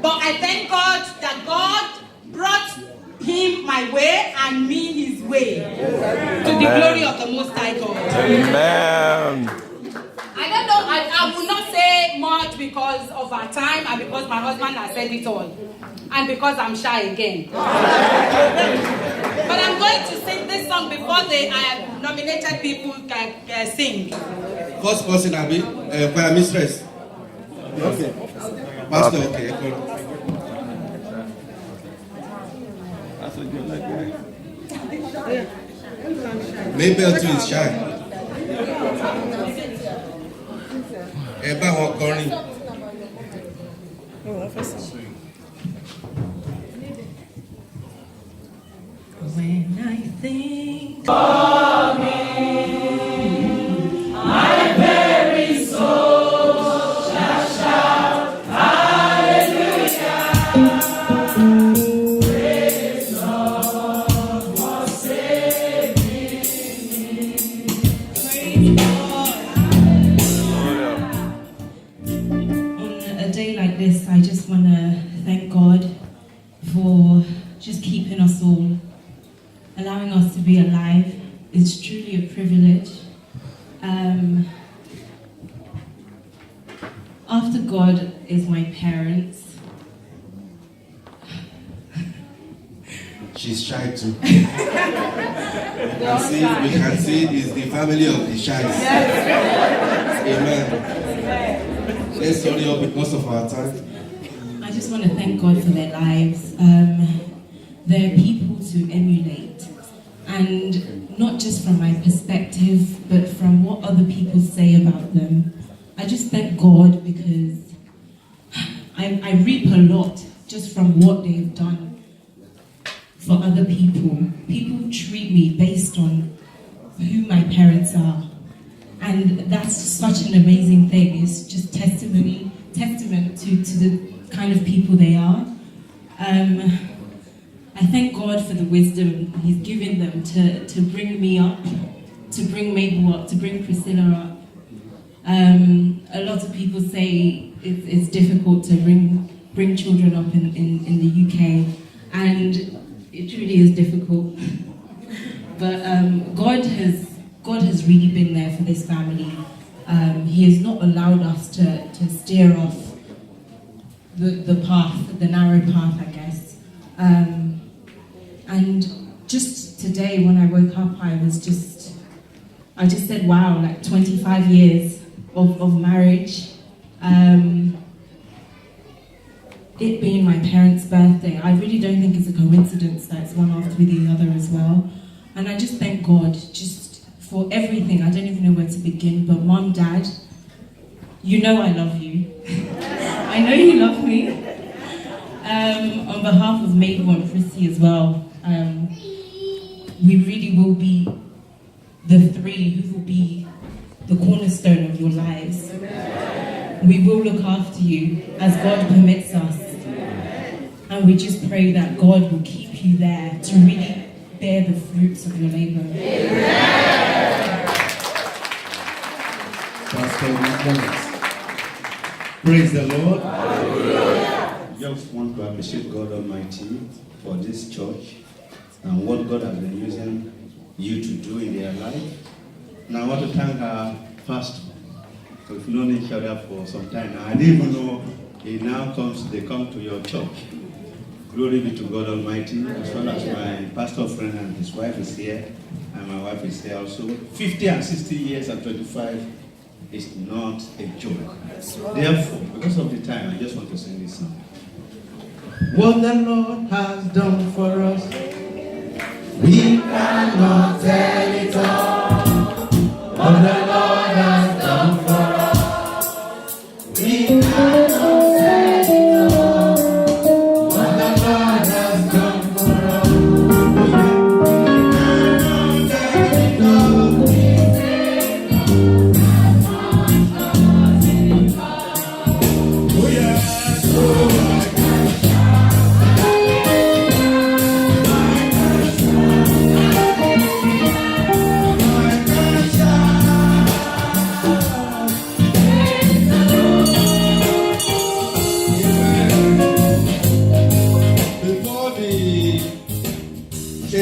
But I thank God that God brought him my way and me his way. To the glory of the Most High God. Amen. I don't know. I will not say much because of our time and because my husband has said it all. And because I'm shy again. But I'm going to sing this song before the nominated people can sing. First person, Abi, choir mistress. Okay. Pastor, okay. Mabel too is shy. Eba wọn kọrin. When I think on a day like this, I just want to thank God for just keeping us all, allowing us to be alive. It's truly a privilege. After God is my parents. She's shy too. We can see it's the family of the shies. Amen. Let's hurry up because of our time. I just want to thank God for their lives. They're people to emulate. And not just from my perspective, but from what other people say about them. I just thank God because I reap a lot just from what they've done for other people. People treat me based on who my parents are. And that's such an amazing thing. It's just testament to the kind of people they are. I thank God for the wisdom He's given them to bring me up, to bring Mabel up, to bring Priscilla up. A lot of people say it's difficult to bring children up in the UK, and it truly is difficult. But God has really been there for this family. He has not allowed us to steer off the path, the narrow path, I guess. And just today when I woke up, I just said, wow, like 25 years of marriage. It being my parents' birthday, I really don't think it's a coincidence that it's one after the other as well. And I just thank God just for everything. I don't even know where to begin, but Mom, Dad, you know I love you. I know you love me. On behalf of Mabel and Prissy as well, we really will be the three who will be the cornerstone of your lives. We will look after you as God permits us. And we just pray that God will keep you there to really bear the fruits of your labor. Pastor McDonald. Praise the Lord. Just want to appreciate God Almighty for this church and what God has been using you to do in their life. And I want to thank our pastor. So if you known each other for some time now, I didn't even know they come to your church. Glory be to God Almighty, as well as my pastor friend and his wife is here, and my wife is here also. 50 and 60 years and 25 is not a joke. Therefore, because of the time, I just want to sing this song. What the Lord has done for us, we cannot tell it all. What the Lord has done for us, we cannot tell it all. What the Lord has done for us, we cannot tell it all. Oh yes, oh yes.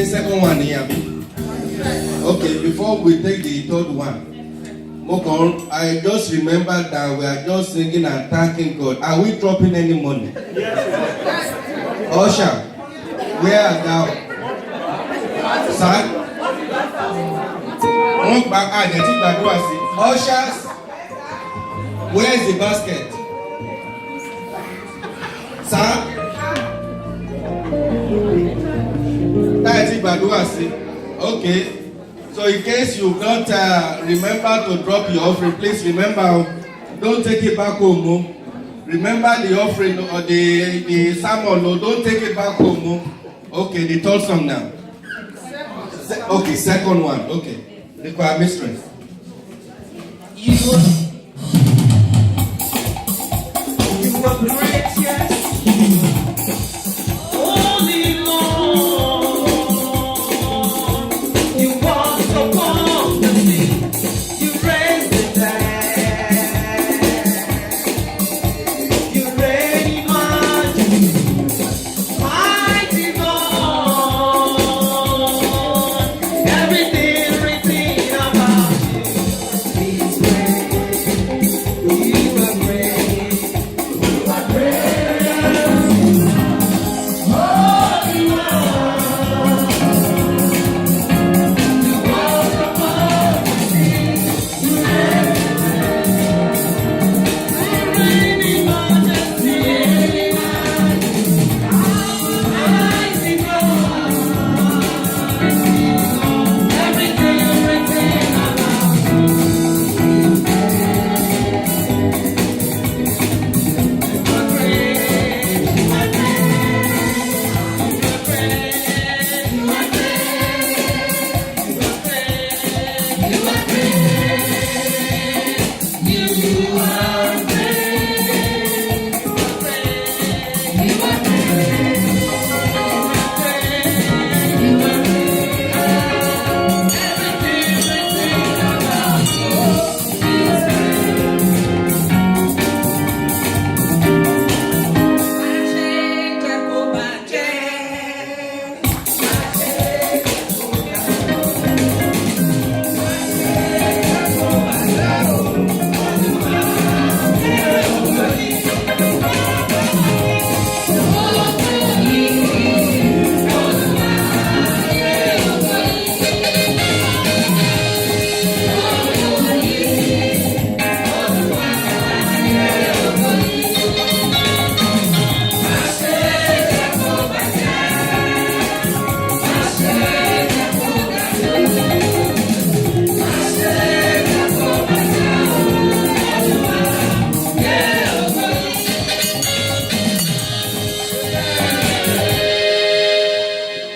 Second one here. Okay, before we take the third one, I just remember that we are just singing and thanking God. Are we dropping any money? Yes. Usher, where are thou? Sir? Ushers, where is the basket? Sir? Okay. So in case you don't remember to drop your offering, please remember, don't take it back home. Remember the offering or the sermon, don't take it back home. Okay, the third song now. Okay, second one. Okay. The choir mistress. You are great, yes. Holy Lord, you walk upon the sea, you raise the dead, you reign in majesty, mighty God, everything written about you is great. You are great, you are great. Holy Lord, you walk upon the sea, you reign in majesty, mighty God, everything written about you is great. You are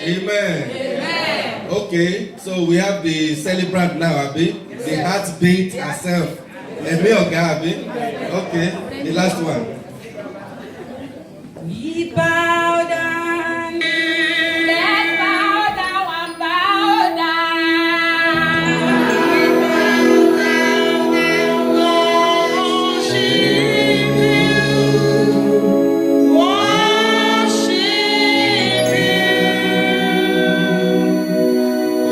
Amen. Okay, so we have the celebrant now, Abi. The heartbeat herself. Emi Oga, Abi. Okay, the last one. We bow down. Let's bow down and bow down. We bow down and worship you. Worship you.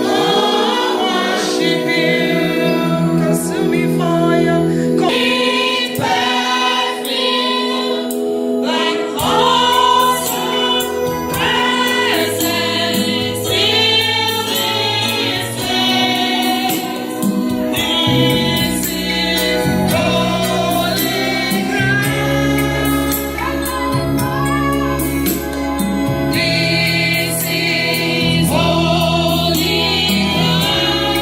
Oh, worship you. Consuming fire. Sweet perfume, like awesome presence fill this place. This is holy ground. This is holy ground.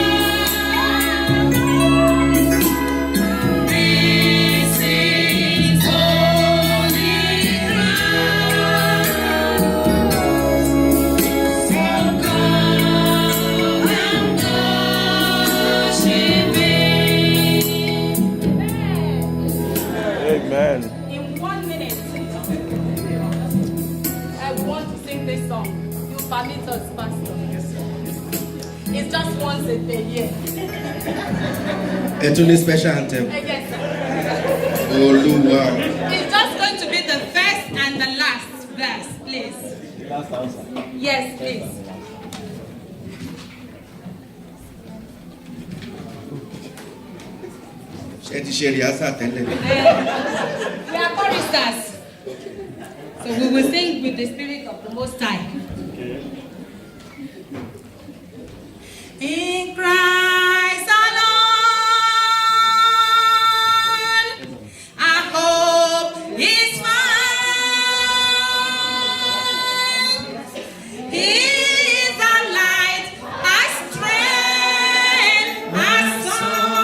This is holy ground. So come and worship Him. Amen. In 1 minute, I want to sing this song. You permit us, Pastor. It's just once a year. Eternal special anthem. Yes, sir. Oluwa. It's just going to be the first and the last verse, please. Yes, please. Ṣé ti ṣe rehearsal tẹ́lẹ̀? We are choristers. So we will sing with the Spirit of the Most High. In Christ alone, our hope is found. He is our light, our strength, our song.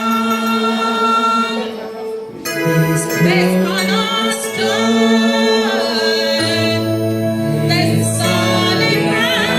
This cornerstone, this solid ground.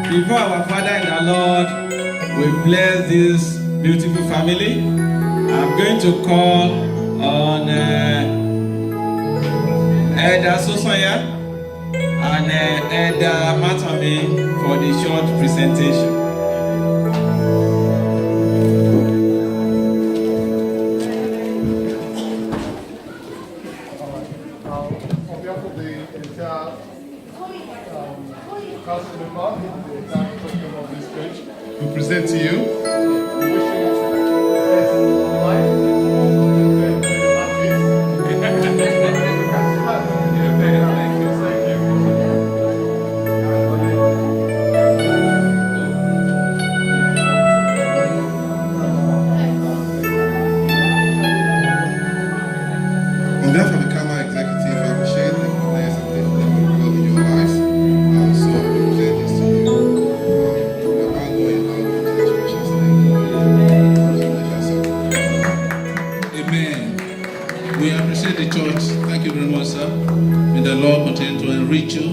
Before our Father in the Lord, we bless this beautiful family. I'm going to call on Elder Sosanya and Elder Matami for the short presentation. On behalf of the entire council member, the entire program of this church, we present to you, wishing you the best of life, On behalf of the Kama Executive, I appreciate the goodness and faithfulness of God in your lives. So I present this to you. We're now going out in Jesus' precious name. Amen. We appreciate the church. Thank you very much, sir. May the Lord continue to enrich you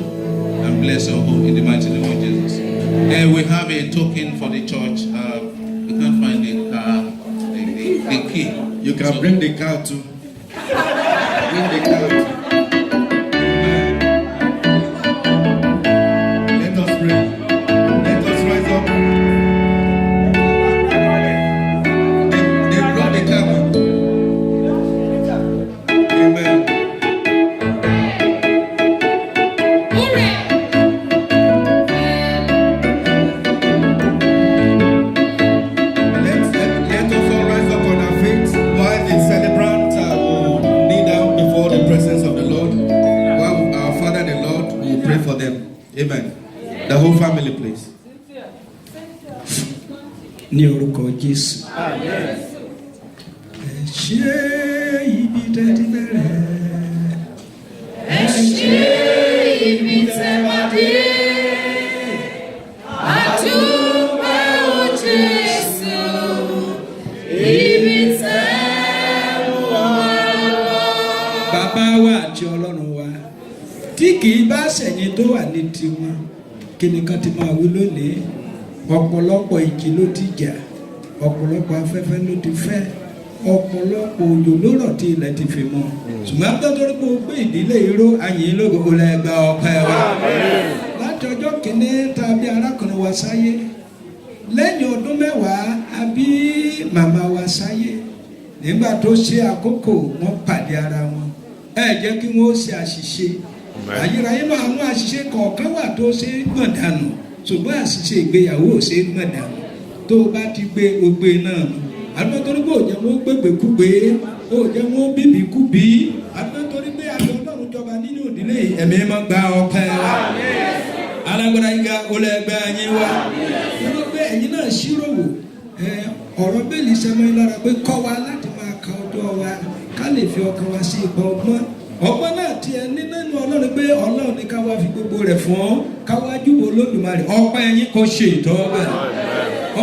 and bless your home in the mighty name of Jesus. And we have a token for the church. We can't find the car, the key. You can bring the car too. Bring the car too. Let us pray. Let us rise up. They brought the car. Amen. Let us all rise up on our feet while the celebrant will kneel down before the presence of the Lord. While our Father the Lord will pray for them. Amen. The whole family, please. Ní orúkọ Jésù. Ẹ ṣé ibi tẹ́ ti bẹ̀rẹ̀. Ẹ ṣé ibi tẹ́ wá dé. sẹ̀yìn tó wà ní tiwọn kí ni kan ti máa wí lónìí ọ̀pọ̀lọpọ̀ ìjì ló ti jà ọ̀pọ̀lọpọ̀ afẹ́fẹ́ ló ti fẹ́ ọ̀pọ̀lọpọ̀ òjò ló rọ̀ tí ilẹ̀ ti fi mọ́ ṣùgbọ́n àtọ́jọ́ pé o gbé ìdílé irú àyìn lógo lẹ́gbà ọ̀pẹ wa láti ọjọ́ kìíní tàbí arákùnrin wa sáyé lẹ́yìn ọdún mẹ́wàá a bí màmá wa sáyé nígbà tó ṣe àkókò wọn pàdé ara wọn ẹ jẹ́ kí wọ́n ṣe àṣìṣe ayérayé máa mú àṣìṣe kọ̀ọ̀kan wà tó ṣe é gbọ̀n dànù ṣùgbọ́n àṣìṣe ìgbéyàwó ò ṣe é gbọ̀n dànù tó o bá ti gbé ogbe náà nù àdúgbòtòrí pé òjò wọn gbégbé kúgbé òjò wọn bíbí kúbí àdúgbòtòrí pé àjọ ọlọ́run jọba nínú ìdílé ẹ̀mí máa gba ọpẹ́ wa alágbára yíga olè ẹgbẹ́ ẹ̀yìn wa nínú pé ẹ̀yin náà ṣírò wò ọ̀rọ̀ bẹ́ẹ̀lì sẹ́mọ́ yín lára pé kọ́ wa láti máa ka ọjọ́ wa ká lè fi ọkàn wa sí ipa ọgbọ́n náà tiẹ̀ nínú ọlọ́run pé ọlọ́run ní ká wá fi gbogbo rẹ̀ fún ká wá júbọ Olódùmarè ọpẹ́ ẹ̀yin kò ṣe ìtọ́gbà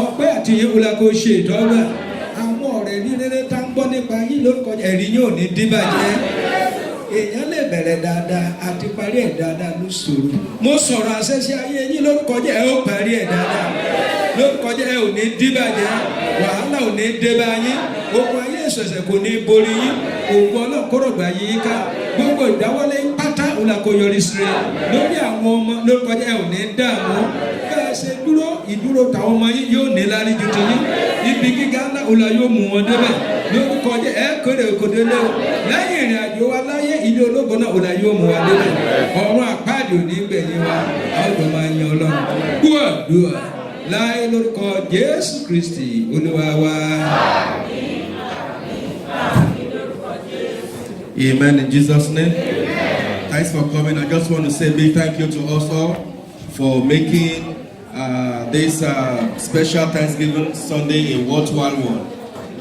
ọpẹ́ àti ìyẹn wọlé kò ṣe ìtọ́gbà àwọn ọ̀rẹ́ ní rere tá ń gbọ́ nípa yín lórúkọ ẹ̀rí yóò ní díbàjẹ́ èèyàn lè bẹ̀rẹ̀ dáadáa àti parí ẹ̀ dáadáa ló ṣòro mo sọ̀rọ̀ àṣẹṣe ayé yín lórúkọ ẹ ó parí ẹ̀ dáadáa lórúkọ ẹ ò ní díbàjẹ́ wàhálà ò ní débà yín ogun ayé ìṣẹ̀ṣẹ̀ kò ní borí yín òògùn ọlọ́kọ̀rọ̀gbà yín ká gbogbo ìdáwọ́lé pátá òlàkóyọrí síre lórí àwọn ọmọ lórúkọ ẹ ò ní dààmú bẹ́ẹ̀ ṣe dúró ìdúró táwọn ọmọ yín yóò ní lárí ju ti yín ibi gíga ńlá òlà yóò mú wọn débẹ̀ lórúkọ ẹ kéré òkòdé lé o lẹ́yìn ìrìn àjò wa láyé ilé ológun náà òlà yóò mú wa débẹ̀ ọ̀run àpáàdé òní gbẹ̀yìn wa àwọn máa yan Ọlọ́run dúà láyé lórúkọ Jésù Kristi Olúwa wa. Amen in Jesus' name. Thanks for coming. I just want to say a big thank you to us all for making this special Thanksgiving Sunday a worthwhile one.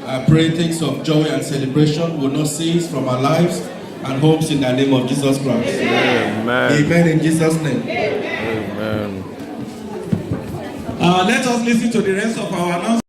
I pray things of joy and celebration will not cease from our lives and homes in the name of Jesus Christ. Amen. Amen in Jesus' name. Amen. Let us listen to the rest of our announcement.